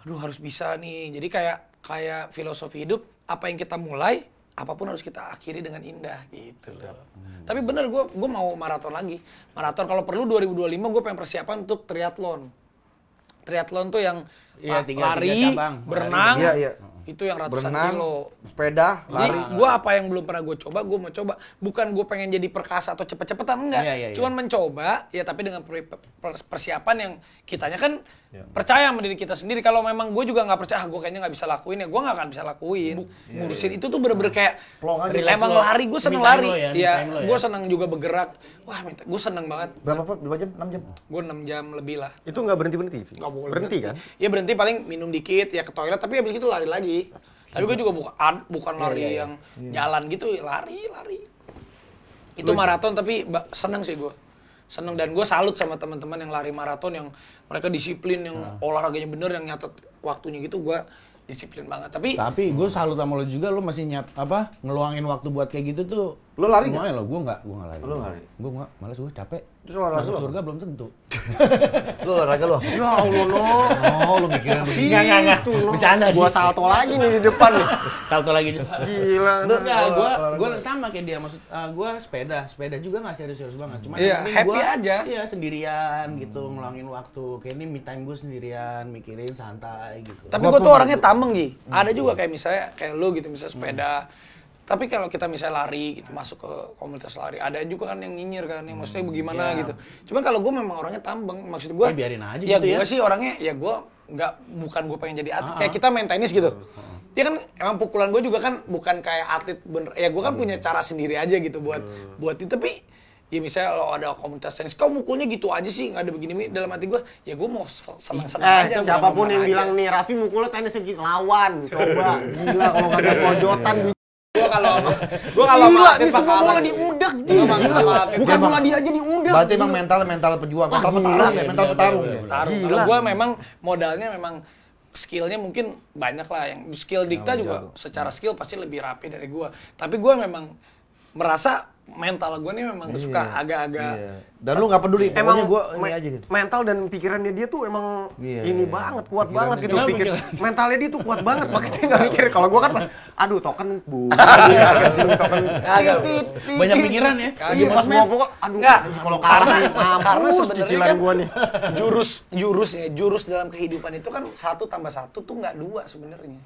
aduh harus bisa nih. Jadi kayak filosofi hidup, apa yang kita mulai apapun harus kita akhiri dengan indah gitu loh. Tapi bener gue mau maraton lagi. Maraton kalau perlu 2025 gue pengen persiapan untuk triathlon. Triathlon tuh yang Iya, tiga lari, cabang. berenang, Iya. itu yang ratusan Berenang, kilo. sepeda, Jadi lari. gue apa yang belum pernah gue coba, gue mau coba. Bukan gue pengen jadi perkasa atau cepet-cepetan, enggak. Iya. Cuman mencoba, ya tapi dengan persiapan yang kitanya kan percaya sama diri kita sendiri. Kalau memang gue juga nggak percaya, gue kayaknya nggak bisa lakuin, ya gue nggak akan bisa lakuin. Ngurusin itu tuh bener-bener kayak, Plong aja. emang lo. lari, gue seneng Me time lari. lo ya, me Iya, time lo ya. gue seneng juga bergerak. Wah, gue seneng banget. Berapa jam? 6 jam? Gue 6 jam lebih lah. Itu nggak berhenti-berhenti, Vi? Nggak boleh Berhenti kan? Ya berhenti paling minum dikit, ya ke toilet, tapi habis itu lari lagi. Tapi gue juga bukan lari yang jalan gitu, lari. Itu maraton tapi seneng sih gue. Seneng, dan gue salut sama teman-teman yang lari maraton, yang mereka disiplin, yang olahraganya bener, yang nyatet waktunya gitu, gue disiplin banget. Tapi Tapi gue salut sama lo juga, lo masih ngeluangin waktu buat kayak gitu tuh Lo lari nggak? Lumayan loh, gue nggak lari. Lo lari? Gue nggak, malas gue capek. Terus olahraga Masuk lo? surga belum tentu. Itu olahraga lo? Ya Allah, no. Oh, lo mikirin begini. Enggak. Bercanda sih. Gua salto lagi nih di depan nih. Salto lagi. Gila. Enggak, gue sama kayak dia. Maksud gue sepeda juga nggak serius banget. Cuma Iya, yang penting happy gua, aja. Iya, sendirian gitu, ngeluangin waktu. Kayak ini me time gue sendirian, mikirin santai gitu. Tapi gue tuh orangnya tambeng, Ji. Ada juga kayak misalnya kayak lu gitu, misalnya sepeda. Tapi kalau kita misalnya lari gitu, masuk ke komunitas lari, ada juga kan yang nyinyir kan, yang maksudnya bagaimana gitu. Cuma kalau gue memang orangnya tambeng, maksud gue. Ya, biarin aja ya, gitu ya. Gue sih orangnya, ya gue bukan gue pengen jadi atlet. Kayak kita main tenis gitu. Dia kan emang pukulan gue juga kan bukan kayak atlet bener. Ya gue kan punya cara sendiri aja gitu buat itu. Tapi ya misalnya kalau ada komunitas tenis, kau mukulnya gitu aja sih, nggak ada begini. Dalam hati gue, ya gue mau senang-senang aja. Siapapun yang aja. bilang nih, Raffi mukulnya tenis lawan. Coba, gila kalau nggak ada pojotan. Gue kalau Gila, nih semua bola diudak, gila. Bukan bola dia aja diudak. Berarti emang mental pejuang, mental petarung ya, mental petarung ya. Kalau gue memang modalnya memang skillnya mungkin banyak lah. Yang skill Dikta juga secara skill pasti lebih rapi dari gue. Tapi gue memang merasa mental gue nih memang suka agak-agak. Iya. Dan lu nggak peduli, pokoknya gue ini aja gitu. Mental dan pikirannya dia tuh emang Iya, ini iya. banget, kuat banget gitu. Kenapa Pikir pikiran? mentalnya dia tuh kuat banget, makanya dia nggak mikir. Kalau gua kan pas, aduh token bu, token, Banyak pikiran ya. Iya pas mau pokok, aduh Nggak, kalau kalah nih, karena mampus sebenarnya cicilan kan gua nih. jurus dalam kehidupan itu kan 1 + 1 tuh nggak 2 sebenarnya.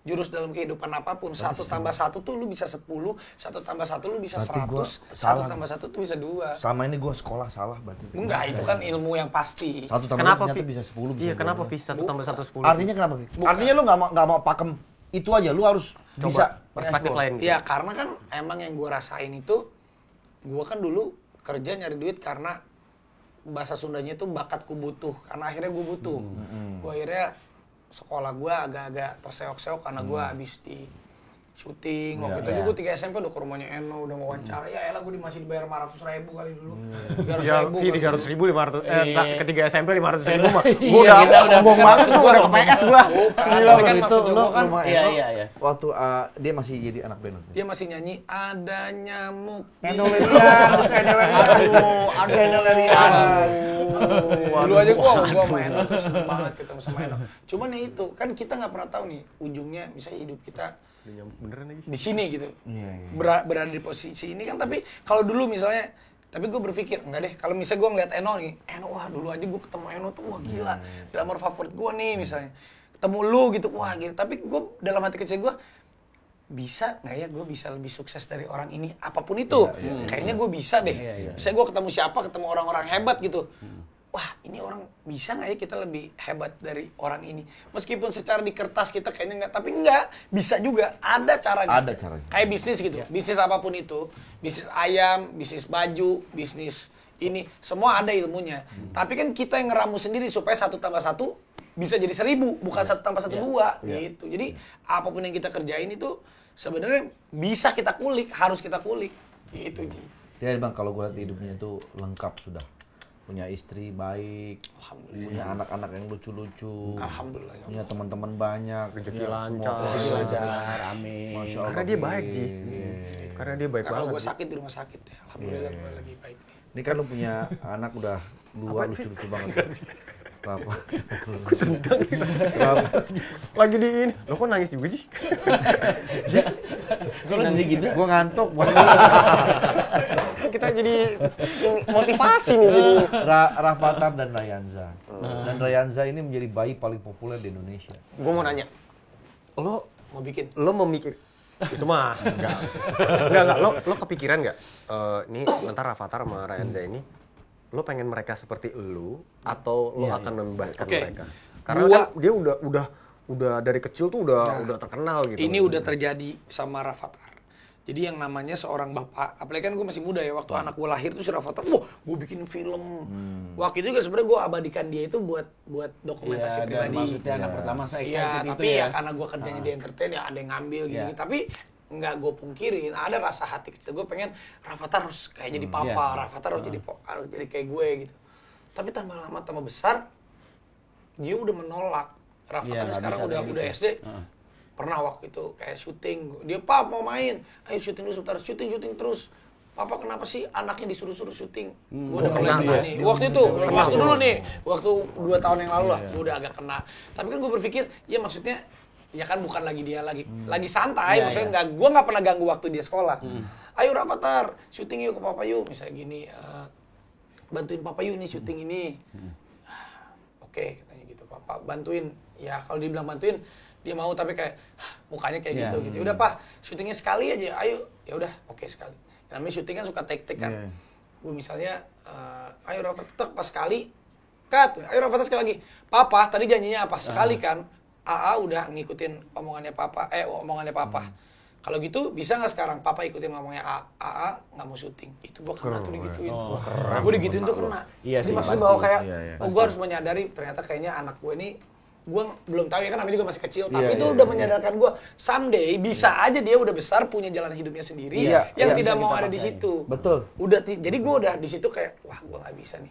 Jurus dalam kehidupan apapun 1 + 1 tuh lu bisa 10, 1 + 1 lu bisa Berarti 100, gua 1 salah. + 1 tuh bisa 2. Selama ini gue sekolah salah berarti. Enggak, itu kan ilmu yang pasti. 1 tambah Kenapa, 2 ternyata Fi? bisa 10, bisa Iya, kenapa 12. Fi? 1 + 1 10? Artinya kenapa, Fi? Artinya lu nggak mau pakem itu aja, lu harus bisa perspektif explore. lain. Ya karena kan emang yang gue rasain itu, gue kan dulu kerja nyari duit karena bahasa Sundanya itu bakatku butuh, karena akhirnya gue butuh. Gue akhirnya sekolah gue agak-agak terseok-seok karena gue habis di syuting. Waktu itu gue 3 SMP udah ke rumahnya Eno, udah mau wawancara. Ya elah gue masih dibayar 500.000 kali dulu. 300.000. 300.000, 500. Iya. Ketiga SMP 500.000 mah. Iya, Gua kita udah udah sombong banget, gua udah ke PS gua. Gila, tapi kan Itu maksud lu gue kan rumah Iya, Eno, iya. waktu dia masih jadi anak band. dia masih nyanyi ada nyamuk. Eno Lelian, ada Eno Lelian. Dulu aja gua sama Eno tuh seneng banget ketemu sama Eno. Cuman ya itu, kan kita nggak pernah tahu nih ujungnya misalnya hidup kita di sini gitu. Berada di posisi ini kan, tapi kalau dulu misalnya, tapi gue berpikir enggak deh, kalau misalnya gue ngeliat Eno nih, wah dulu aja gue ketemu Eno tuh wah gila, drummer favorit gue nih misalnya. Ketemu lu gitu, wah gitu. Tapi gue dalam hati kecil gue, bisa nggak ya gue bisa lebih sukses dari orang ini apapun itu. Kayaknya gue bisa deh. Misalnya gue ketemu siapa, ketemu orang-orang hebat gitu. Wah ini orang bisa nggak ya kita lebih hebat dari orang ini. Meskipun secara di kertas kita kayaknya nggak, tapi nggak, bisa juga. Ada caranya. Ada caranya. Kayak bisnis gitu. Bisnis apapun itu. Bisnis ayam, bisnis baju, bisnis ini. Semua ada ilmunya. Tapi kan kita yang ngeramu sendiri supaya 1 + 1 bisa jadi 1000. Bukan 1 + 1 2 gitu. Jadi apapun yang kita kerjain itu sebenarnya bisa kita kulik, harus kita kulik. Gitu, Ji. Dia Bang, kalau gue lihat hidupnya itu lengkap sudah. Punya istri baik, punya anak-anak yang lucu-lucu, Alhamdulillah, ya punya teman-teman banyak, Rezeki ya, lancar. semua Rezeki lancar. lancar, amin. Masya Allah, Karena dia Fi. baik, Ji. Karena dia baik Nah, kalau banget. gue sakit di rumah sakit ya, alhamdulillah gue lagi baik. Ini kan lu punya anak udah 2 lucu-lucu banget. Kenapa? Lagi di ini. Lo kok nangis juga sih? Kalau sedih gitu. Gua ngantuk. Kita jadi motivasi nih jadi. Rafathar dan Rayanza. Dan Rayanza ini menjadi bayi paling populer di Indonesia. Gue mau nanya. Lo Mau bikin. memikir itu mah enggak lo kepikiran nggak ini bentar Rafathar sama Rayanza ini lo pengen mereka seperti lo atau lo akan membebaskan Oke. mereka karena Gua- kan dia udah dari kecil tuh udah terkenal gitu. Ini udah terjadi sama Rafathar. Jadi yang namanya seorang bapak, apalagi kan gue masih muda ya, waktu anak gue lahir tuh si Rafathar, wah gue bikin film. Waktu itu juga sebenarnya gue abadikan dia itu buat dokumentasi Iya, dan pribadi. maksudnya anak pertama saya Iya, excited itu tapi ya ya. karena gue kerjanya di entertain ya ada yang ngambil gitu. Iya. Tapi nggak gue pungkirin, ada rasa hati kecil gue pengen Rafathar harus kayak jadi papa, Iya. Rafathar harus jadi kayak gue gitu. Tapi tambah lama tambah besar, dia udah menolak. Rafathar Iya, nggak sekarang bisa udah kayak gitu. SD. pernah waktu itu kayak syuting, dia Pak mau main, ayo syuting dulu sebentar, syuting terus. Papa kenapa sih anaknya disuruh-suruh syuting? Gue udah kena nih. Waktu itu, waktu dulu nih, waktu 2 tahun yang lalu lah, gue udah agak kena. Tapi kan gue berpikir, ya maksudnya, ya kan bukan lagi dia lagi santai, maksudnya gue nggak pernah ganggu waktu dia sekolah. Ayo Rafathar, syuting yuk ke Papa yuk, misalnya gini, bantuin Papa yuk nih syuting ini. Oke, katanya gitu, Papa bantuin. Ya kalau dibilang bantuin, dia mau tapi kayak mukanya kayak gitu. Udah Pak, syutingnya sekali aja, ayo. Ya udah, oke sekali. Namanya syuting kan suka take-take kan. Gue misalnya, ayo Rafathar pas sekali, cut. Ayo Rafathar sekali lagi. Papa, tadi janjinya apa? Sekali kan? AA udah ngikutin omongannya Papa. Kalau gitu bisa nggak sekarang Papa ikutin ngomongnya AA nggak mau syuting? Itu gue kena tuh digituin. Gue digituin tuh kena. Iya sih, Jadi maksudnya bahwa kayak, gue harus menyadari ternyata kayaknya anak gue ini gue belum tahu ya kan namanya juga masih kecil, tapi itu udah menyadarkan gue someday bisa aja dia udah besar punya jalan hidupnya sendiri yang tidak mau ada di situ. Betul. Jadi gue udah di situ kayak wah gue nggak bisa nih.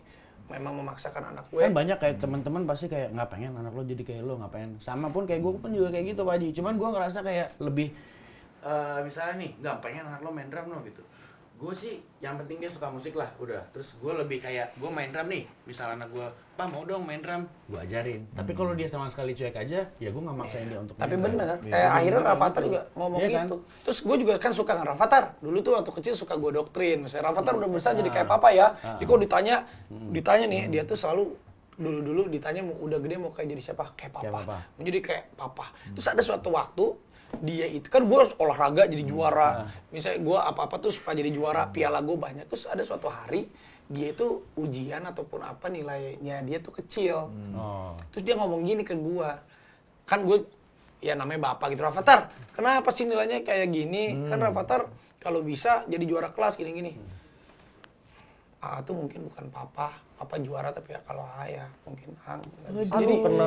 Memang memaksakan anak gue. Kan banyak kayak teman-teman pasti kayak nggak pengen anak lo jadi kayak lo, nggak pengen. Sama pun kayak gue pun juga kayak gitu Pak Haji. Cuman gue ngerasa kayak lebih misalnya nih nggak pengen anak lo main drum lo gitu. Gue sih yang penting dia suka musik lah udah. Terus gue lebih kayak gue main drum nih. Misal anak gue, Pak mau dong main drum, gue ajarin. Tapi kalau dia sama sekali cuek aja, ya gue nggak maksain dia untuk Tapi main drum. bener, kayak akhirnya Rafathar juga ngomong gitu. Terus gue juga kan suka dengan Rafathar. Dulu tuh waktu kecil suka gue doktrin. Misalnya Rafathar udah besar jadi kayak Papa ya. Jadi kalau ditanya nih, dia tuh selalu dulu ditanya udah gede mau kayak jadi siapa? Kayak Papa. Mau jadi kayak Papa. Terus ada suatu waktu dia itu kan gue olahraga jadi juara. Misalnya gue apa-apa tuh suka jadi juara, piala gue banyak. Terus ada suatu hari dia itu ujian ataupun apa nilainya dia tuh kecil. Terus dia ngomong gini ke gue. Kan gue ya namanya bapak gitu, Rafathar, kenapa sih nilainya kayak gini? Kan Rafathar kalau bisa jadi juara kelas gini-gini. Tuh mungkin bukan Papa juara tapi ya kalau ayah mungkin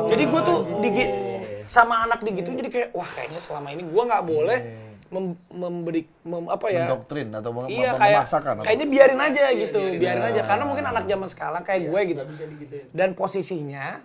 jadi gue tuh sama anak digitu jadi kayak wah kayaknya selama ini gue nggak boleh mendoktrin atau memaksakan. Kayaknya biarin aja gitu, biarin aja karena mungkin anak zaman sekarang kayak gue gitu. Dan posisinya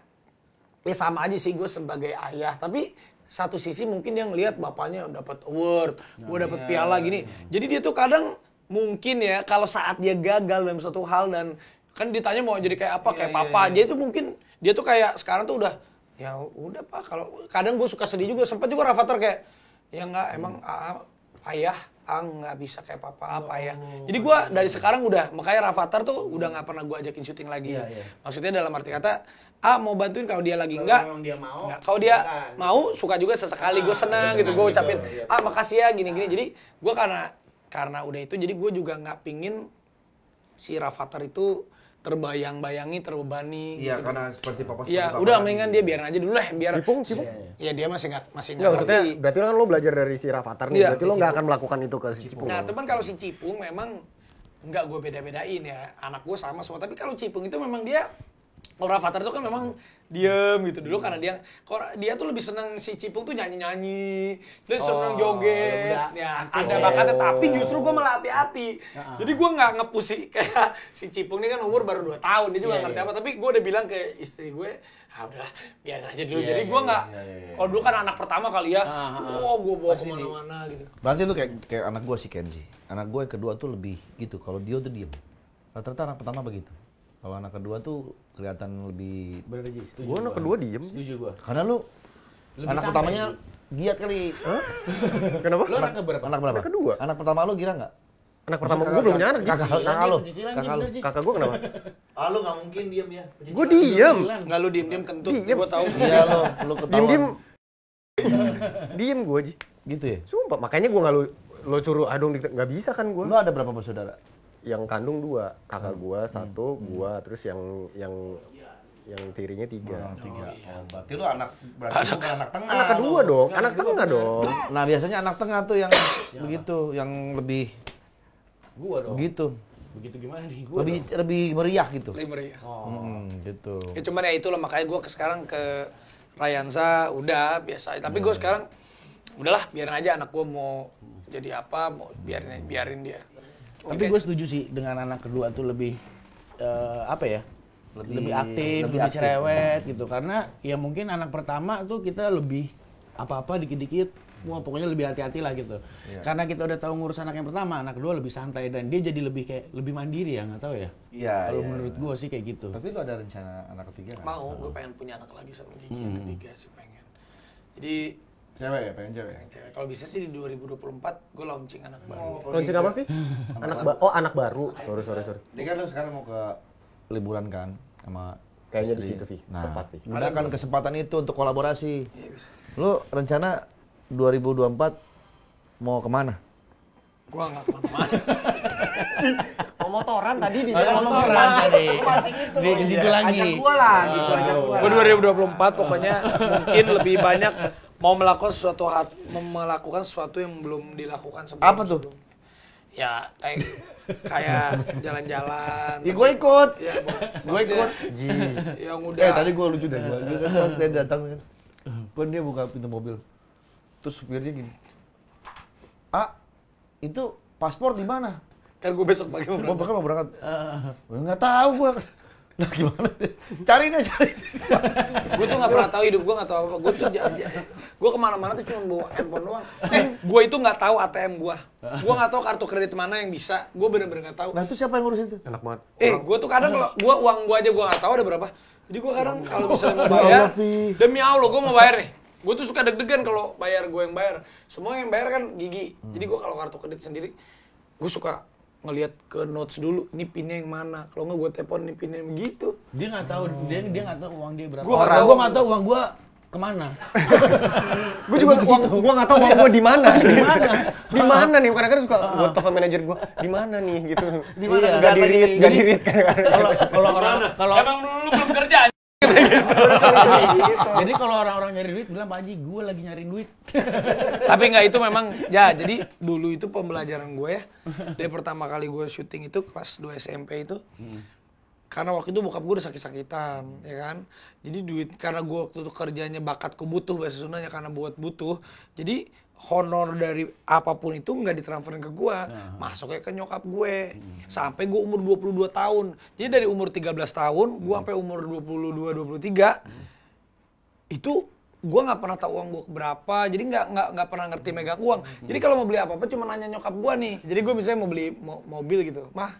ya sama aja sih gue sebagai ayah, tapi satu sisi mungkin dia ngelihat bapaknya dapat award, gue dapat piala gini. Jadi dia tuh kadang mungkin ya kalau saat dia gagal dalam suatu hal dan kan ditanya mau jadi kayak apa kayak Papa aja itu mungkin dia tuh kayak sekarang tuh udah ya udah Pak, kalau kadang gue suka sedih juga, sempat juga Rafathar kayak ya enggak emang ayah nggak bisa kayak Papa apa ya. Jadi gue dari sekarang udah makanya Rafathar tuh udah nggak pernah gue ajakin syuting lagi. Maksudnya dalam arti kata mau bantuin kalau dia lagi enggak. Kalau dia mau suka juga sesekali gue senang gitu, gue ucapin makasih ya gini-gini. Jadi gue karena udah itu jadi gue juga nggak pingin si Rafathar itu terbayang-bayangi, terbebani. Iya, gitu. karena seperti Papa. Iya, udah mendingan dia biarin aja dulu lah, biar Cipung. Ya dia masih nggak maksudnya berarti kan lo belajar dari si Rafathar nih, berarti lo nggak akan melakukan itu ke si Cipung. Nah, teman kalau si Cipung memang nggak gue beda-bedain ya, anak gue sama semua. Tapi kalau Cipung itu memang dia, kalau Rafathar itu kan memang diem gitu dulu karena dia tuh lebih seneng si Cipung tuh nyanyi-nyanyi, dia seneng joget, ya ada bakatnya. Tapi justru gue malah hati-hati. Jadi gue nggak nge-push kayak si Cipung ini kan umur baru 2 tahun, dia juga ngerti apa. Tapi gue udah bilang ke istri gue, udah biarin aja dulu. Jadi gue nggak, kalau dulu kan anak pertama kali ya, gue bawa kemana-mana gitu. Berarti itu kayak anak gue si Kenzi. Anak gue yang kedua tuh lebih gitu. Kalau dia tuh diem. Rata-rata anak pertama begitu. Kalau anak kedua tuh kelihatan lebih. Bener Ji, setuju. Gue anak kedua diem. Setuju gue. Karena lu Lebih anak santai pertamanya sih. giat kali. Kenapa? Lo anak berapa? Anak berapa? Anak kedua. Anak pertama lu gira nggak? Anak pertama gue belum punya anak. Kakak lu. Kakak lu. Kakak gue kenapa? Lu nggak mungkin diem ya. Gue diem. Nggak lu diem-diem kentut, Diem. gue tahu. Iya lu ketahuan. Diem. Diem gue aja. Gitu ya? Sumpah, makanya gue nggak lo suruh adong nggak bisa kan gue. Lu ada berapa bersaudara? Yang kandung 2, kakak gue 1, gue terus yang tirinya 3. 3. Berarti lu berarti bukan anak tengah. Anak kedua dong, anak tengah dong. Nah, biasanya anak tengah tuh yang begitu, yang lebih Gua dong. gitu. Begitu gimana nih? Gua Lebih meriah gitu. Lebih meriah. Gitu. Ya cuman ya itulah makanya gue sekarang ke Rayansa udah biasa. Tapi gue sekarang udahlah biarin aja anak gue mau jadi apa, mau biarin dia. Tapi gue setuju sih dengan anak kedua tuh lebih apa ya? Lebih aktif, lebih cerewet gitu. Karena ya mungkin anak pertama tuh kita lebih apa-apa dikit-dikit, wah pokoknya lebih hati-hati lah gitu. Karena kita udah tahu ngurus anak yang pertama, anak kedua lebih santai dan dia jadi lebih mandiri ya, nggak tahu ya. Iya. Kalau menurut gue sih kayak gitu. Tapi lu ada rencana anak ketiga kan? Mau, gue pengen punya anak lagi sama Gigi yang ketiga sih pengen. Jadi Cewek ya, pengen cewek. kalau bisa sih di 2024 gue launching anak baru. Launching apa, Vi? Anak baru. Sorry. Ini kan lu sekarang mau ke liburan kan sama Kayaknya di istri. situ, Vi. Nah, Tepat, Vi. gunakan kesempatan itu untuk kolaborasi. Iya bisa. Lu rencana 2024 mau kemana? Gue nggak kemana-mana. Mau motoran tadi di Motoran tadi. Dia ke situ lagi. Ajak gua lah, gitu, ajak gua. Gue 2024 pokoknya mungkin lebih banyak mau melakukan sesuatu yang belum dilakukan sebelum. Apa tuh? Ya kayak jalan-jalan. Ya gue ikut. Ya, Gue ikut. yang udah. Tadi gue lucu deh. Gue kan pas dia datang kan. Pun dia buka pintu mobil. Terus supirnya gini. Itu paspor di mana? Kan gue besok pagi mau Gue berangkat. bakal mau berangkat. Nggak tahu gue. Nah gimana? Cariin aja. Gue tuh nggak pernah tahu hidup gue nggak tahu apa. Gue kemana-mana tuh cuma bawa handphone doang. Gue itu nggak tahu ATM gue. Gue nggak tahu kartu kredit mana yang bisa. Gue bener-bener nggak tahu. Nah itu siapa yang ngurusin itu? Enak banget. Gue tuh kadang kalau uang gue aja gue nggak tahu ada berapa. Jadi gue kadang kalau misalnya mau Ya bayar, Allah, Vi. demi Allah gue mau bayar nih. Gue tuh suka deg-degan kalau bayar gue yang bayar. Semua yang bayar kan Gigi. Jadi gue kalau kartu kredit sendiri, gue suka ngelihat ke notes dulu. Ini pinnya yang mana? Kalau nggak gue telepon ini pinnya yang begitu. Dia nggak tahu, dia nggak tahu uang dia berapa. Gua nggak tahu. Gua nggak tahu uang gua kemana. Gue juga gue nggak tahu uang gue di mana. Di mana nih? Kadang-kadang suka gue telepon manajer gue. Di mana nih gitu. Di mana? Gak dirit. Kalau Emang lu belum kerja? jadi kalau orang-orang nyari duit bilang Pak Haji, gue lagi nyariin duit. Tapi nggak, itu memang ya, jadi dulu itu pembelajaran gue ya. Dari pertama kali gue syuting itu kelas 2 SMP itu. Karena waktu itu bokap gue udah sakit-sakitan, ya kan. Jadi duit, karena gue waktu itu kerjanya bakatku butuh, bahasa Sundanya karena buat butuh. Jadi honor dari apapun itu nggak ditransferin ke gue, masuknya ke nyokap gue. Sampai gue umur 22 tahun. Jadi dari umur 13 tahun, gue sampai umur 22-23, itu gue nggak pernah tahu uang gue berapa. Jadi nggak pernah ngerti megang uang. Jadi kalau mau beli apa-apa cuma nanya nyokap gue nih. Jadi gue misalnya mau beli mobil gitu, Mah,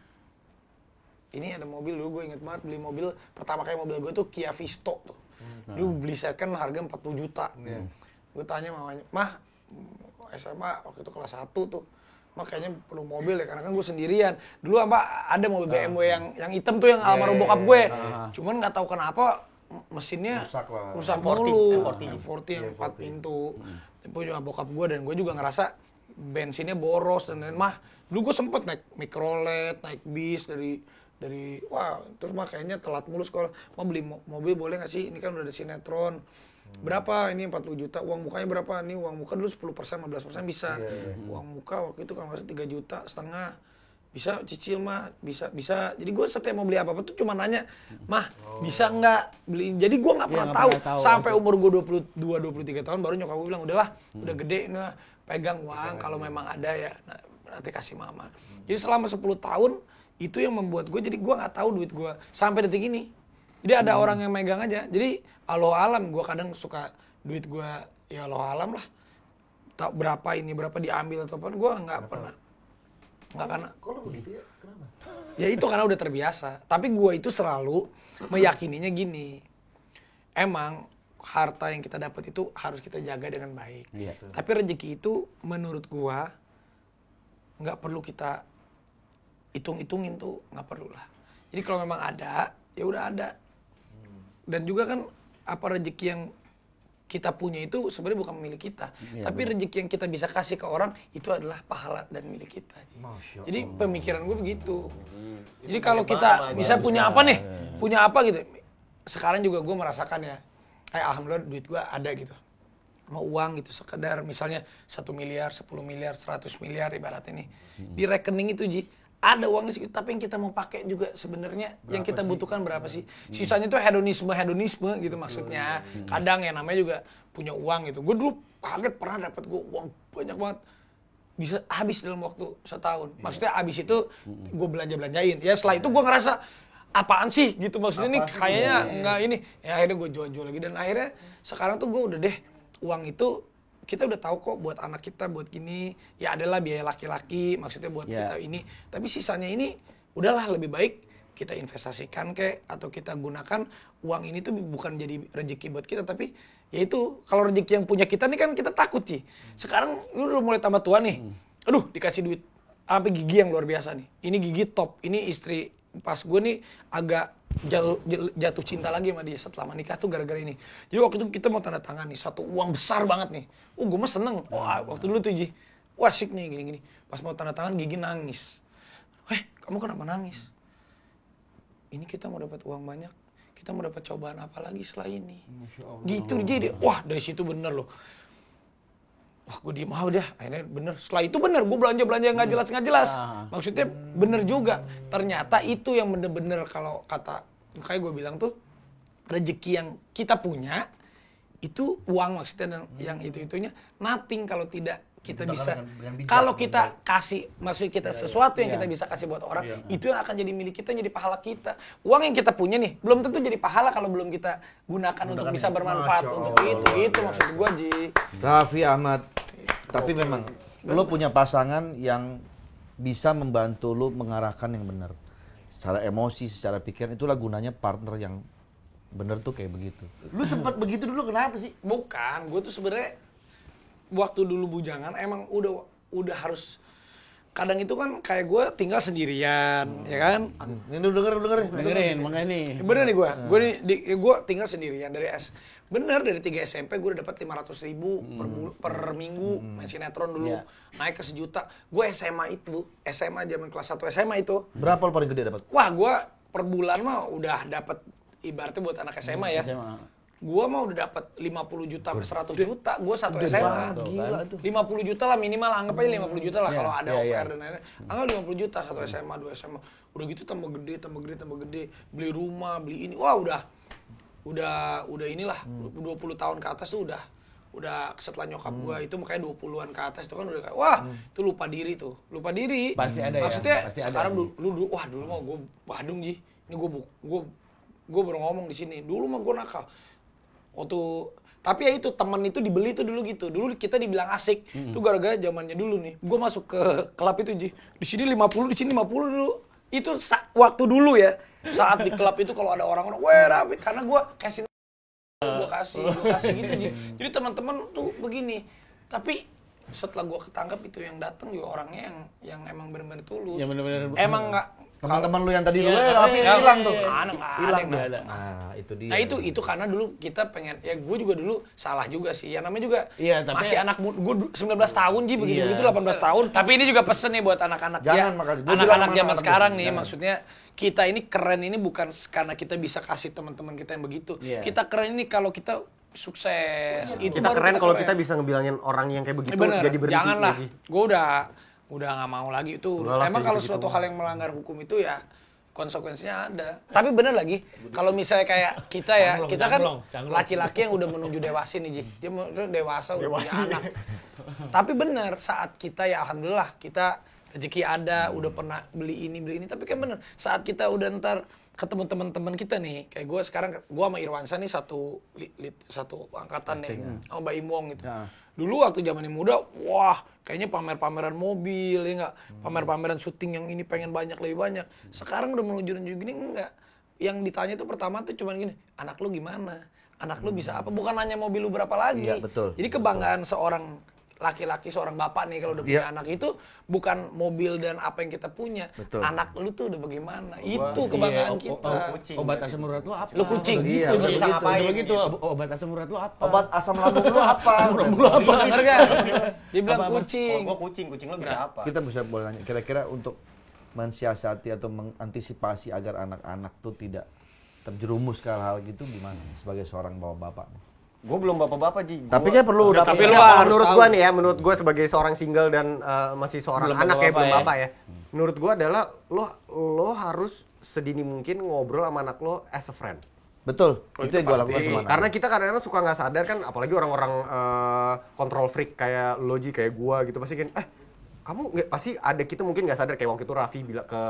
ini ada mobil dulu, gue inget banget beli mobil, pertama kali mobil gue tuh Kia Visto tuh. Dulu beli second harga 40 juta. Gue tanya mamanya, Mah, SMA waktu itu kelas 1 tuh, Mah kayaknya perlu mobil ya, karena kan gue sendirian. Dulu apa ada mobil BMW yang hitam tuh yang almarhum bokap gue. Cuman nggak tahu kenapa mesinnya rusak mulu. M40 yang 4 pintu. Itu juga bokap gue, dan gue juga ngerasa bensinnya boros dan lain-lain. Mah, dulu gue sempet naik mikrolet, naik bis dari wah, terus Mah kayaknya telat mulu sekolah. Mah beli mobil boleh nggak sih? Ini kan udah ada sinetron. Berapa? Ini 40 juta. Uang mukanya berapa? Nih uang muka dulu 10%, 15% bisa. Uang muka waktu itu kalau nggak salah 3,5 juta. Bisa cicil Mah, bisa. Jadi gue setiap mau beli apa-apa tuh cuma nanya, Mah, bisa nggak beliin? Jadi gue nggak pernah tahu. Sampai umur gue 22-23 tahun baru nyokap gue bilang, udahlah, udah gede, nah, pegang uang kalau memang ada ya, nah, nanti kasih mama. Jadi selama 10 tahun, itu yang membuat gue, jadi gue nggak tahu duit gue sampai detik ini. Jadi ada orang yang megang aja. Jadi Allah alam, gue kadang suka duit gue, ya Allah alam lah. Tak berapa ini, berapa diambil atau apa, gue nggak pernah. Nggak karena. Kalau begitu ya, kenapa? Ya itu karena udah terbiasa. Tapi gue itu selalu meyakininya gini. Emang harta yang kita dapat itu harus kita jaga dengan baik. Tapi rezeki itu menurut gue nggak perlu kita hitung-hitungin tuh, nggak perlu lah. Jadi kalau memang ada, ya udah ada. Dan juga kan apa rezeki yang kita punya itu sebenarnya bukan milik kita. Tapi rezeki yang kita bisa kasih ke orang itu adalah pahala dan milik kita. Jadi pemikiran gue begitu. Jadi kalau kita bisa punya apa nih, punya apa gitu. Sekarang juga gue merasakan ya, alhamdulillah duit gue ada gitu. Mau uang gitu sekedar misalnya 1 miliar, 10 miliar, 100 miliar ibarat ini. Di rekening itu Ji, ada uangnya segitu, tapi yang kita mau pakai juga sebenarnya yang kita butuhkan berapa sih? Sisanya tuh hedonisme gitu maksudnya. Kadang ya namanya juga punya uang gitu. Gue dulu kaget pernah dapat gue uang banyak banget. Bisa habis dalam waktu setahun. Maksudnya habis itu gue belanja-belanjain. Ya setelah itu gue ngerasa apaan sih gitu maksudnya nih kayaknya enggak ini. Ya akhirnya gue jual-jual lagi dan akhirnya sekarang tuh gue udah deh uang itu kita udah tahu kok buat anak kita buat gini, ya adalah biaya laki-laki maksudnya buat kita ini, tapi sisanya ini udahlah lebih baik kita investasikan atau kita gunakan uang ini tuh bukan jadi rezeki buat kita, tapi ya itu kalau rezeki yang punya kita nih kan kita takut sih. Sekarang udah mulai tambah tua nih, aduh dikasih duit sampai gigi yang luar biasa nih, ini gigi top, ini istri pas gue nih agak jatuh cinta lagi sama dia setelah menikah tuh gara-gara ini. Jadi waktu itu kita mau tanda tangan nih, satu uang besar banget nih. Gue mah seneng. Wah, waktu dulu tuh Ji, wah asik nih gini-gini. Pas mau tanda tangan Gigi nangis. Kamu kenapa nangis? Ini kita mau dapat uang banyak, kita mau dapat cobaan apa lagi setelah ini? Gitu jadi, wah dari situ bener loh. Wah gue diem udah, akhirnya bener. Setelah itu bener, gue belanja-belanja yang nggak jelas. Maksudnya bener juga. Ternyata itu yang bener-bener kalau kata, kayak gue bilang tuh, rezeki yang kita punya, itu uang maksudnya, dan yang itu-itunya, nothing kalau tidak kita bisa. Kalau kita kasih, maksud kita sesuatu yang kita bisa kasih buat orang, itu yang akan jadi milik kita, jadi pahala kita. Uang yang kita punya nih, belum tentu jadi pahala kalau belum kita gunakan untuk bisa bermanfaat untuk itu maksud gue Ji. Raffi Ahmad, tapi memang lo punya pasangan yang bisa membantu lo mengarahkan yang benar. Secara emosi, secara pikiran, itulah gunanya partner yang benar tuh kayak begitu. Lu sempat begitu dulu kenapa sih? Bukan, gue tuh sebenarnya waktu dulu bujangan emang udah harus, kadang itu kan kayak gue tinggal sendirian, ya kan? Ini lu dengerin makanya nih. Bener nih gue tinggal sendirian dari 3 SMP gue udah dapat 500.000 per minggu, main sinetron dulu, naik ke 1 juta. Gue SMA zaman kelas 1 SMA itu. Berapa lo paling gede dapat? Wah gue per bulan mah udah dapat, ibaratnya buat anak SMA ya. Gua mah udah dapat 50 juta sampai 100 juta. Gua satu SMA. Gila tuh. 50 juta lah minimal, anggap aja 50 juta lah kalau ada OVR dan lain-lain. Anggap 50 juta satu SMA, 2 SMA. Udah gitu tambah gede. Beli rumah, beli ini. Wah, udah inilah 20 tahun ke atas tuh udah setelah nyokap gua itu makanya 20-an ke atas itu kan udah kayak wah, itu lupa diri. Pasti ada. Maksudnya Pasti sekarang ada dulu mah gua Badung Ji. Ini gua baru ngomong di sini. Dulu mah gua nakal. Tapi ya itu temen itu dibeli tuh dulu gitu. Dulu kita dibilang asik. Itu gara-gara zamannya dulu nih. Gue masuk ke klub itu Ji. Di sini 50, di sini 50 dulu. Itu waktu dulu ya. Saat di klub itu kalau ada orang-orang, Raffi, karena gue kasih gitu Ji. Jadi teman-teman tuh begini. Tapi setelah gue ketangkap itu yang datang juga orangnya yang emang benar-benar tulus. Yang benar-benar emang nggak. Teman-teman lu yang tadi Raffi hilang tuh. Hilang. Nah, itu dia. Nah itu karena dulu kita pengen, ya gue juga dulu salah juga sih. Ya namanya juga masih anak muda, gue 19 tahun Ji, begitu 18 tahun. Tapi ini juga pesen nih buat anak-anak ya. Anak-anak zaman sekarang nih, maksudnya kita ini keren ini bukan karena kita bisa kasih teman-teman kita yang begitu. Kita keren ini kalau kita sukses. Itu kita keren kalau kita bisa ngebilangin orang yang kayak begitu bener, jadi berhenti. Janganlah. Lagi. Gue udah nggak mau lagi itu. Emang kalau suatu hal yang melanggar hukum itu ya konsekuensinya ada. Tapi bener lagi, kalau misalnya kayak kita ya, kita kan laki-laki yang udah menuju dewasa nih Ji. Dia dewasa, udah punya anak. Tapi bener, saat kita ya alhamdulillah kita rezeki ada, udah pernah beli ini. Tapi kan bener, saat kita udah ntar ketemu teman-teman kita nih, kayak gue sekarang, gue sama Irwansa nih satu angkatan nih, sama Mbak Imong gitu. Dulu waktu zamannya muda, wah kayaknya pamer-pameran mobil, ya enggak? Pamer-pameran syuting yang ini pengen lebih banyak. Sekarang udah menuju gini, enggak. Yang ditanya itu pertama tuh cuma gini, anak lu gimana? Anak lu bisa apa? Bukan hanya mobil lu berapa lagi. Iya, betul. Jadi kebanggaan seorang laki-laki, seorang bapak nih kalau udah punya anak itu bukan mobil dan apa yang kita punya. Betul. Anak lu tuh udah bagaimana? Itu kebanggaan kita. Obat asam urat lu apa? Lu kucing. Iya, Gitu, begitu. begitu. Obat asam urat lu apa? Obat asam lambung lu apa? Bener gak? Dia bilang kucing. Gua kucing lo bisa apa? Kita bisa boleh nanya, kira-kira untuk mensiasati atau mengantisipasi agar anak-anak tuh tidak terjerumus ke hal-hal gitu gimana sebagai seorang bapak? Gue belum bapak-bapak Ji. Tapi kan perlu udah. Tapi lu Ya, harus menurut tahu. gue nih ya, menurut gue sebagai seorang single dan masih seorang Belum anak bapak-bapak belum ya. bapak ya. Menurut gue adalah lo harus sedini mungkin ngobrol sama anak lo as a friend. Betul, itu yang gue lakukan sama anak. Karena kita kadang-kadang suka nggak sadar kan, apalagi orang-orang control freak kayak lo Ji, kayak gue gitu, pasti kan, kamu nggak, pasti ada kita mungkin nggak sadar kayak waktu itu Raffi bilang ke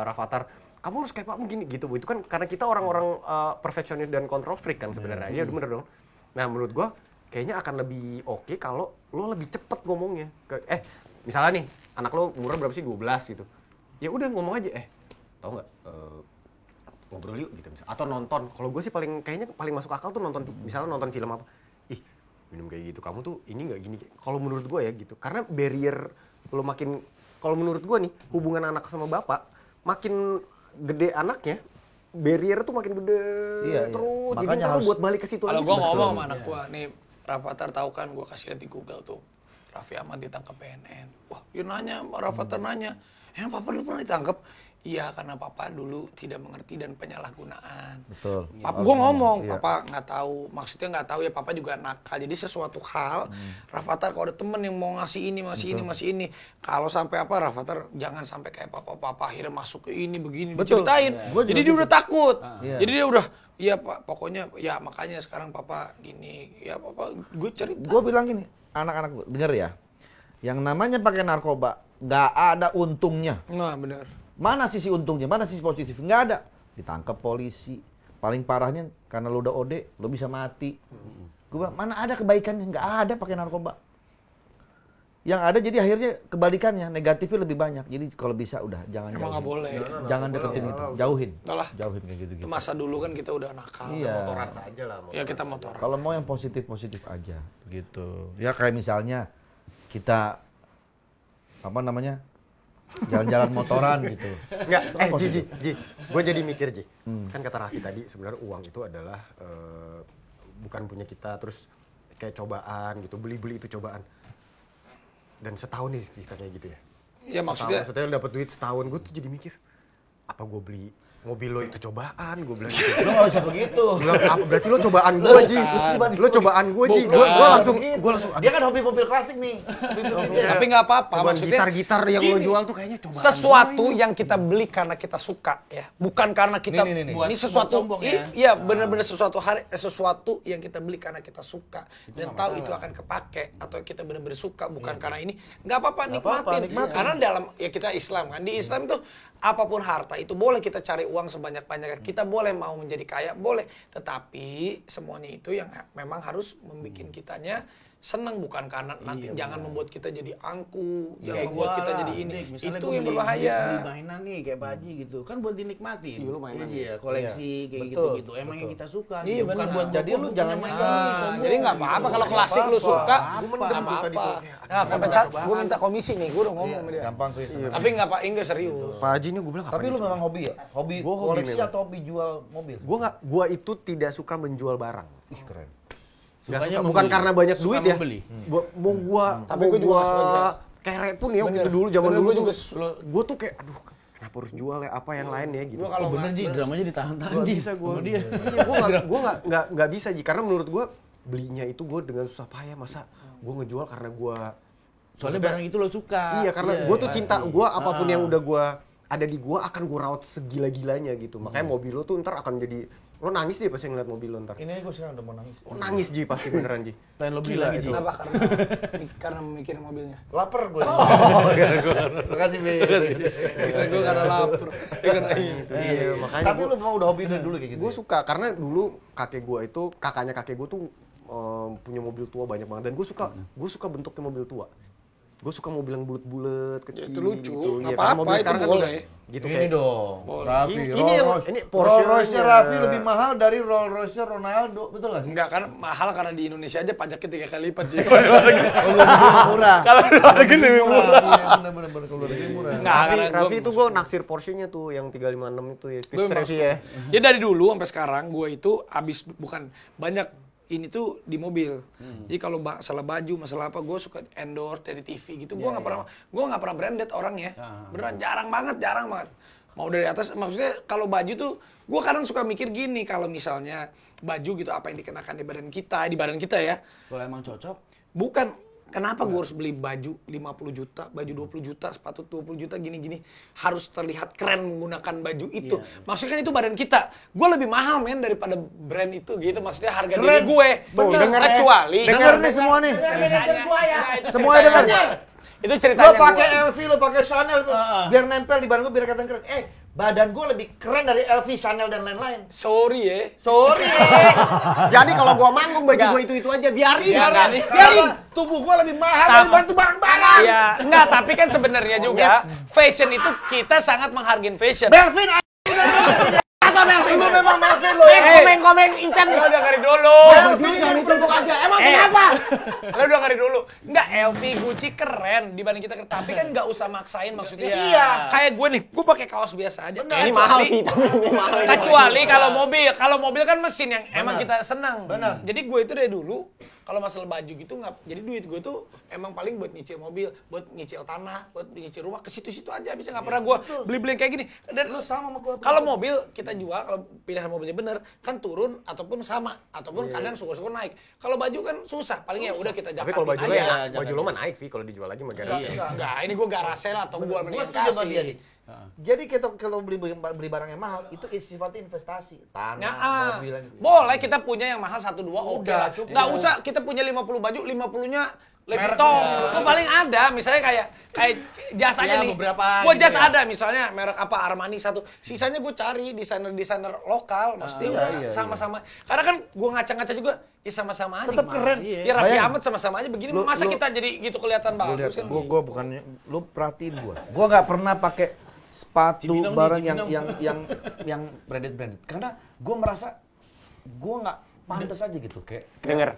Rafathar, kamu harus kayak Pak begini gitu. Itu kan karena kita orang-orang perfeksionis dan control freak kan sebenarnya. Iya bener dong. Nah menurut gue kayaknya akan lebih oke kalau lo lebih cepet ngomongnya. Misalnya nih, anak lo umurnya berapa sih? 12 gitu. Ya udah ngomong aja, tau nggak, ngobrol yuk gitu misalnya. Atau nonton. Kalau gue sih kayaknya paling masuk akal tuh nonton, misalnya nonton film apa. Ih, minum kayak gitu, kamu tuh ini nggak gini. Kalau menurut gue ya gitu. Karena barrier lo makin, kalau menurut gue nih, hubungan anak sama bapak, makin gede anaknya, barrier tuh makin gede terus. Jadi Makanya ntar harus buat balik ke situ Kalau lagi. gue ngomong sama anak gue, nih Rafathar tahu kan, gue kasih lihat di Google tuh, Raffi Ahmad ditangkap BNN. Wah, dia nanya, Rafathar nanya, emang papa dulu pernah ditangkap? Iya, karena papa dulu tidak mengerti dan penyalahgunaan. Betul. Papa gue ngomong, Iya. papa nggak tahu, maksudnya nggak tahu ya, papa juga nakal. Jadi sesuatu hal, Rafathar kalau ada temen yang mau ngasih ini, masih ini. Kalau sampai apa, Rafathar jangan sampai kayak papa akhirnya masuk ke ini, begini, Betul. diceritain. Gua juga Jadi dia gitu. udah takut. Iya. Jadi dia udah, iya pak, pokoknya ya makanya sekarang papa gini, ya papa gue cerita. Gue bilang gini, anak-anak gue, denger ya. Yang namanya pakai narkoba, nggak ada untungnya. Nah benar. Mana sisi untungnya, mana sisi positif? Nggak ada. Ditangkap polisi. Paling parahnya, karena lo udah OD, lo bisa mati. Gue bilang, mana ada kebaikannya? Nggak ada pakai narkoba. Yang ada jadi akhirnya kebalikannya, negatifnya lebih banyak. Jadi kalau bisa udah, jangan Emang nggak boleh. Jangan deketin itu, jauhin. Entahlah. Jauhin kayak gitu-gitu. Masa dulu kan kita udah nakal. Iya. Motoran saja lah. Ya kita motor. Kalau mau yang positif-positif aja, gitu. Ya kayak misalnya kita apa namanya jalan-jalan motoran gitu. Enggak, Itu kan Ji, gue jadi mikir Ji. Kan kata Raffi tadi sebenarnya uang itu adalah bukan punya kita, terus kayak cobaan gitu, beli-beli itu cobaan. Dan setahun nih kita kayak gitu ya. Ya maksudnya, Setahun dapat duit setahun, gue tuh jadi mikir, apa gue beli mobil lo itu cobaan, gue bilang gitu. Lo nggak usah begitu. Bilang, apa berarti lo cobaan gue Ji? Lo cobaan gue Ji? Gue langsung, Dia kan hobi mobil klasik nih. tapi nggak apa-apa. cobaan Maksudnya gitar-gitar yang lo gini, jual tuh kayaknya cobaan. sesuatu yang kita beli karena kita suka ya, bukan karena kita Nih. ini sesuatu sombong ya. iya benar-benar sesuatu yang kita beli karena kita suka dan tahu itu akan kepake atau kita benar-benar suka bukan karena ini, nggak apa-apa, nikmatin. Karena dalam ya kita Islam kan, di Islam tuh apapun harta itu boleh kita cari uang sebanyak-banyaknya, kita boleh mau menjadi kaya boleh, tetapi semuanya itu yang memang harus membuat kitanya senang, bukan karena nanti jangan membuat kita jadi angku, jangan membuat kita jadi ini. Itu yang berbahaya. Beli mainan nih kayak Baji gitu. Kan buat dinikmatin. Iya, lu mainan. Iya, koleksi kayak Betul, gitu-gitu. Emang yang kita suka. Iya, gitu. Bukan benar. buat Jadi lu jangan Jadi nggak apa-apa kalau klasik lu suka, mendem nggak tuh tadi apa-apa. tuh. Nah, sampai gue minta komisi nih, gue udah ngomong sama dia. Gampang sih. Tapi nggak apa, enggak serius. Pak Haji ini gue bilang Tapi lu memang hobi ya? Hobi Gua hobi koleksi memang. atau hobi jual mobil? Gue itu tidak suka menjual barang. Ih keren. Nggak Sukanya suka, bukan membeli. karena banyak Suka duit ya. membeli. Mau gua, Tapi mau gua juga gua suka jual. kere pun ya waktu Bener. itu dulu, zaman Bener, dulu gua tuh. juga Gua tuh kayak, aduh kenapa harus jual ya, apa yang lain ya gitu. Gue kalau Bener Ji, nggak- dramanya ditahan-tahan Gak Ji. bisa gue. Sama dia. Gue nggak bisa Ji, karena menurut gue belinya itu gue dengan susah payah, masa gue ngejual karena gue Soalnya barang itu lo suka. iya karena gue tuh pasti. cinta gue apapun yang udah gue ada di gue akan gue rawat segila-gilanya gitu. Makanya mobil lo tuh ntar akan jadi, lo nangis deh pasti ngeliat mobil lo ntar. Ini gue sekarang udah mau nangis. Lo nangis Ji pasti beneran Ji. Pengen lo beli Gila lagi Ji. Kenapa? Karena memikirin mobilnya. Lapar gue. Makasih Be. Gue karena lapar. Karena ini. Iya makanya Tapi lu memang udah hobi dari dulu kayak gitu. gue suka karena dulu kakaknya kakek gue tuh punya mobil tua banyak banget dan gue suka bentuknya mobil tua. Gue suka mobil yang bulat-bulat kecil. itu lucu. Gitu. Nggak Iya, karena apa-apa, mobil itu sekarang kan boleh. udah gitu Ini kayak. dong, Raffi. Ini yang- Rolls- ini Porsche-nya. Rolls Royce-nya Raffi lebih mahal dari Rolls Royce-nya Ronaldo, betul nggak sih? Enggak kan mahal karena di Indonesia aja pajaknya 3 kali lipat sih. Oh, lu lebih murah. Kalau di luar negeri lebih murah. Iya, bener-bener kalau lu lebih murah. Enggak, karena Raffi itu gue naksir Porsche-nya tuh yang 356 itu ya, Gue Speedster sih ya. Ya dari dulu sampai sekarang gue itu abis bukan banyak ini tuh di mobil. Jadi kalau masalah baju, masalah apa, gue suka endorse dari TV gitu. Gue nggak pernah branded orangnya. Beneran jarang banget. Mau dari atas, maksudnya kalau baju tuh, gue kadang suka mikir gini, kalau misalnya baju gitu apa yang dikenakan di badan kita ya. Kalau emang cocok. Bukan. Kenapa gue harus beli baju 50 juta, baju 20 juta, sepatu 20 juta, gini-gini. Harus terlihat keren menggunakan baju itu. Maksudnya kan itu badan kita. Gue lebih mahal men daripada brand itu gitu. Maksudnya harga diri gue. Bener. Kecuali. Denger nih semua nih. Itu Semua denger. Itu Lo ceritanya pakai gua. LV, lo pakai Chanel tuh. Biar nempel di badan gue biar kelihatan keren. badan gue lebih keren dari LV, Chanel dan lain-lain. Sorry ya. Sorry. Jadi kalau gua manggung baju gua itu aja biarin. Biarin. Tubuh gue lebih mahal dari bantu barang-barang. Iya, enggak, tapi kan sebenarnya juga fashion itu kita sangat menghargai fashion. Melvin, apa Melvin? Lu memang Melvin lo. Komeng Incan. Lo dengerin dulu. Melvin jangan dicontoh aja. Emang kenapa? Lo dengerin dulu. Enggak, LV Gucci keren dibanding kita keren. Tapi kan enggak usah maksain maksudnya. Iya. Kayak gue nih, gue pakai kaos biasa aja. Ini mahal sih, tapi ini mahal. Kecuali kalau mobil kan mesin yang emang kita senang. Benar. Jadi gue itu dari dulu kalau masalah baju gitu nggak, jadi duit gue tuh emang paling buat nyicil mobil, buat nyicil tanah, buat nyicil rumah, ke situ-situ aja bisa, nggak pernah gue beli-beli kayak gini. Dan Lu sama gue. kalau mobil kita jual, kalau pilihan mobilnya bener kan turun ataupun sama, ataupun kadang syukur-syukur naik. Kalau baju kan susah, paling ya udah kita Tapi jakatin kalau baju aja. baju lo mah naik, Vi, kalau dijual lagi mah garasi. Enggak, ini gue garasel atau gue Gue mendingan setuju sama dia kasih. nih. Jadi kalau beli barang yang mahal itu sifatnya investasi. Tanah, Nah, mobil. boleh kita punya yang mahal 1-2 oke Udah, lah. cukup. Nggak usah kita punya 50 baju, 50-nya Louis Vuitton. Itu paling ada, misalnya kayak jas aja Ya, nih. beberapa Gue gitu jas ya. ada, misalnya merek apa Armani satu. Sisanya gue cari desainer lokal, maksudnya Iya, udah iya, sama-sama. Karena kan gue ngaca-ngaca juga, ya sama-sama aja. Tetap keren. Ya rapi Bayangin. amat sama-sama aja begini. Lu- Masa lu- kita jadi gitu kelihatan Lu lihat, bagus kan? gue bukannya, lu perhatiin gue. Gue nggak pernah pakai sepatu Cibinong nih, barang Cibinong. yang branded karena gue merasa gue nggak pantas aja gitu kayak Denger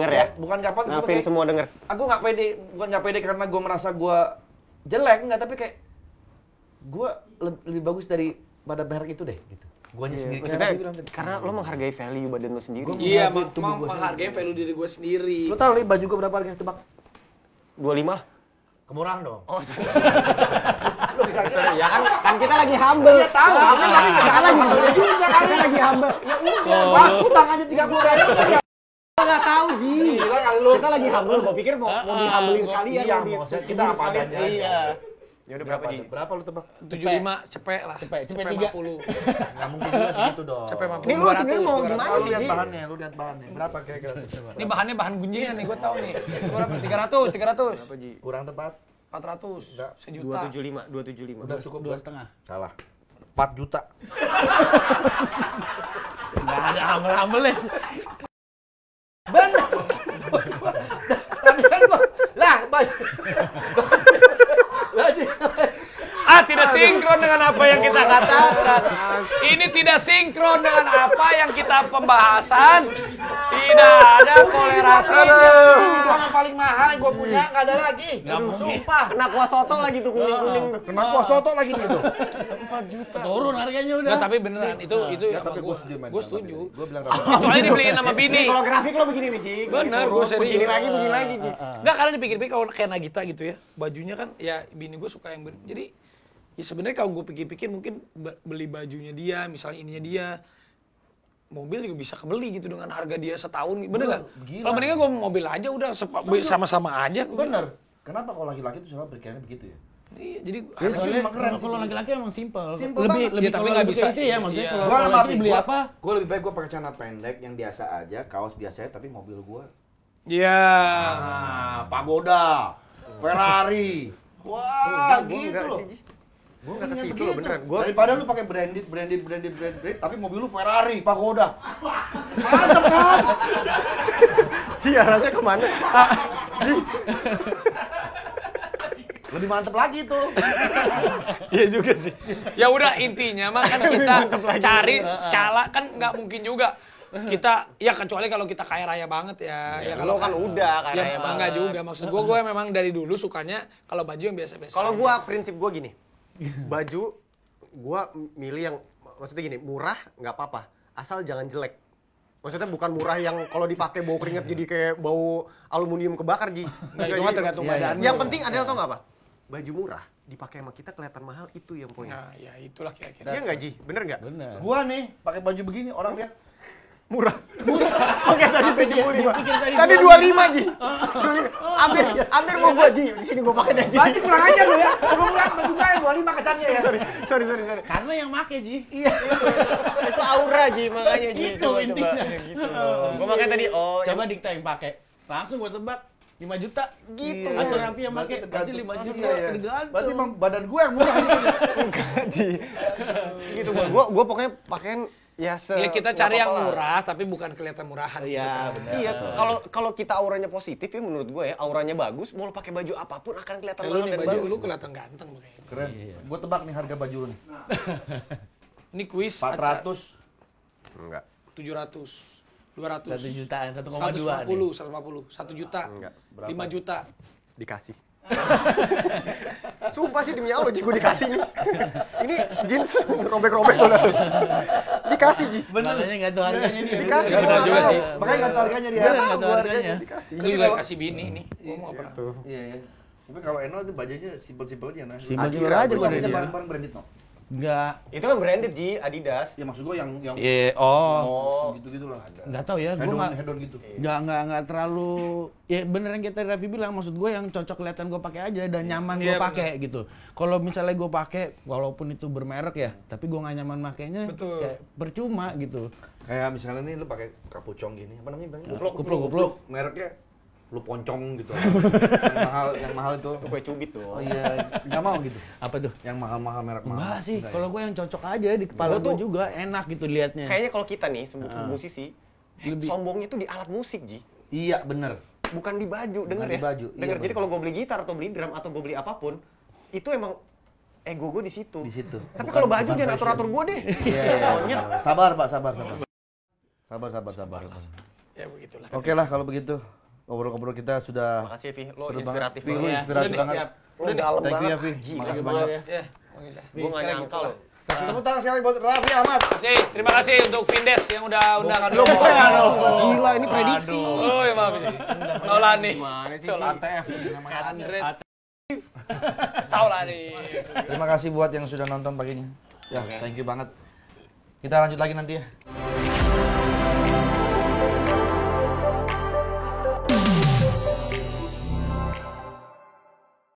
ya. bukan nggak pantas Maafin kayak semua denger. aku nggak pede, bukan nggak pede karena gue merasa gue jelek nggak, tapi kayak gue lebih bagus daripada merek itu deh gitu. Guanya sendiri Maksudnya, kayak bilang tadi. karena lo menghargai value badan lo sendiri. Iya, Menghargai tubuh mau gua menghargai value diri gue sendiri. Lu tahu nih baju gue berapa harganya, tebak? 25 lah. Kemurahan dong. Oh, Lu kira-kira Ya kan kita lagi humble. Iya tahu, tapi nggak salah gitu juga kali. Kita lagi humble. Ya udah, pas utang aja 30.000 Nggak tahu, Ji. Gila kali lu. Kita lagi humble, gua pikir mau dihambelin sekalian. Iya, mau di- maksudnya kita apa adanya. Iya. Ya udah berapa, Ji? Berapa lu tebak? 75 cepet lah. Cepet 3. 50. Nggak mungkin juga segitu dong. Cepet 50. Ini lu sebenarnya mau gimana Lu sih, lihat Ji? bahannya, lu lihat bahannya. Berapa kira-kira? Ini bahannya bahan gunjingan nih, gue tahu nih. Berapa? 300. Apa, Ji? Kurang tepat. 400. Enggak. Sejuta. 275. Udah cukup 2,5. Salah. 4 juta. Enggak ada humble-humble. Benar. Tapi kan gua, lah baju. Tidak sinkron dengan apa yang kita katakan. Ini tidak sinkron dengan apa yang kita pembahasan. Tidak ada kolerasinya. Yang paling mahal yang gua punya nggak ada lagi. Sumpah. Kena kuah soto lagi tuh kuning-kuning tuh. Kena kuah soto lagi nih tuh. Turun harganya udah. Enggak, tapi beneran itu Ya, sama tapi gue. gua setuju main. Gue setuju. Gua bilang Kecuali dibeliin sama bini. Kalau grafik lo begini nih, Ji. Bener, gua serius. Begini lagi, Ji. Enggak, karena dipikir-pikir kalau kayak Nagita gitu ya, bajunya kan ya bini gue suka yang jadi ya sebenarnya kalau gue pikir-pikir mungkin beli bajunya dia, misalnya ininya dia, mobil juga bisa kebeli gitu dengan harga dia setahun, bener nggak? Gila. Kalau mendingan gue mobil aja udah sama-sama aja. bener. Kenapa kalau laki-laki tuh selalu berpikirannya begitu ya? Iya, jadi Ya, soalnya emang keren kalau sih. laki-laki emang simpel. Simpel Lebih banget. lebih Ya, tapi kalau nggak lebih bisa. ke istri ya maksudnya Iya. kalau Gua kalau sama istri beli apa? Gue lebih baik gue pakai celana pendek yang biasa aja, kaos biasa aja, tapi mobil gue Iya. Pagoda, Ferrari. Wah, gitu loh. Gue nggak ke situ loh beneran. Gue Daripada lu pakai branded, tapi mobil lu Ferrari, Pagoda. Mantep kan? Ji arahnya kemana? Lebih mantep lagi tuh. Iya juga sih. Ya udah intinya mah kan kita cari skala kan nggak mungkin juga. Kita ya kecuali kalau kita kaya raya banget ya. Ya Lo kan udah kaya raya banget. Enggak juga. Maksud gue memang dari dulu sukanya kalau baju yang biasa-biasa. Kalau aja. gua prinsip gua gini, baju gua milih yang maksudnya gini, murah nggak apa-apa, asal jangan jelek. Maksudnya bukan murah yang kalau dipakai bau keringat jadi kayak bau aluminium kebakar, Ji. Nggak, itu mah tergantung badan. Yang penting adalah tau nggak apa? Baju murah dipakai sama kita kelihatan mahal, itu yang poin. Nah, ya itulah kira-kira. Iya nggak, Ji? Bener nggak? Benar. Gua nih pakai baju begini orang lihat Murah. Oke, tadi 75. pikir tadi Tadi 25, Ji. 25. Hampir mau gua, Ji. Di sini gua pakai dah, Ji. Berarti kurang ajar lu ya. Gua ngeliat baju gue 25 kesannya ya. Sorry. Karena yang make Ji. Itu aura, Ji, makanya, Ji. Itu intinya. Gitu. Gua makanya tadi, Coba Dikta yang pakai. Langsung gua tebak 5 juta Gitu. atau Raffi yang pakai berarti 5 juta tergantung. Berarti emang badan gue yang murah ini. Gitu gua pokoknya pakaian ya Ya kita nggak cari yang apa-apa lah. murah tapi bukan kelihatan murahan. Iya, benar. Iya, kalau kita auranya positif ya menurut gue ya, auranya bagus, mau lo pakai baju apapun akan kelihatan Lu mahal nih dan baju bagus. lu kelihatan ganteng makanya. Keren. Gue tebak nih harga baju lu nih. Ini kuis 400. Enggak. 700 200 1 jutaan, 1,2 150 150 1 juta Enggak. 5 juta Dikasih. Sumpah sih demi Allah Ji, gue dikasih nih. Ini jeans robek-robek udah. Dikasih Ji. Makanya nggak tahu harganya dia. Dikasih. Ya, benar juga sih. Makanya nggak tahu harganya dia. Benar, nggak tahu harganya. Dikasih. itu juga kasih bini nih gua mau apa Iya, iya. Tapi kalau Eno itu bajunya simpel-simpel aja nah. Simpel-simpel Akira, aja lu gua punya dari dia. barang-barang branded no. Nggak, Itu kan branded Ji, Adidas. Ya maksud gue yang gitu-gitu lah. nggak tahu ya. Gue Hedon gitu. nggak terlalu. Ya beneran kita Raffi bilang, maksud gue yang cocok kelihatan gue pakai aja dan nyaman gue Iya, pakai gitu. Kalau misalnya gue pakai, walaupun itu bermerek ya, tapi gue nggak nyaman makainya, Betul. kayak percuma gitu. Kayak misalnya nih lu pakai kapucong gini, apa namanya bilangnya? Kupluk. Mereknya lu poncong gitu. yang mahal itu. Itu kue cubit Oh tuh. iya, nggak mau gitu. Apa tuh? Yang mahal-mahal merek mahal. Enggak sih, Enggak ya? kalau gue yang cocok aja di kepala Gua gue tuh- juga enak gitu liatnya. Kayaknya kalau kita nih musisi, Lebih- sombongnya tuh di alat musik Ji. Iya, bener. Bukan di baju, denger di ya. baju, iya, Denger. Jadi bener. kalau gue beli gitar atau beli drum atau gue beli apapun, itu emang ego gue di situ. Di situ. Tapi Bukan- kalau baju bukan jangan fashion. atur-atur gue deh. Iya. Sabar, Pak, sabar. Sabar. ya begitulah Oke lah kalau begitu. Ngobrol-ngobrol kita sudah Makasih ya, Vi. Lo seru inspiratif banget. Vi, lu banget. inspiratif Udah nih, banget. siap. Lo dalam Thank you ya, Vi. Gila. Makasih Gila banyak. ya. ya bisa Gue gak nyangka loh. Kasih tepuk tangan sekali buat Raffi Ahmad. terima kasih untuk Vindes yang udah undang Gila, ini prediksi. oh ya maaf Taulani Gimana sih? ATF namanya. Andre Taulani Terima kasih buat yang sudah nonton paginya. Ya, thank you banget. Kita lanjut lagi nanti ya.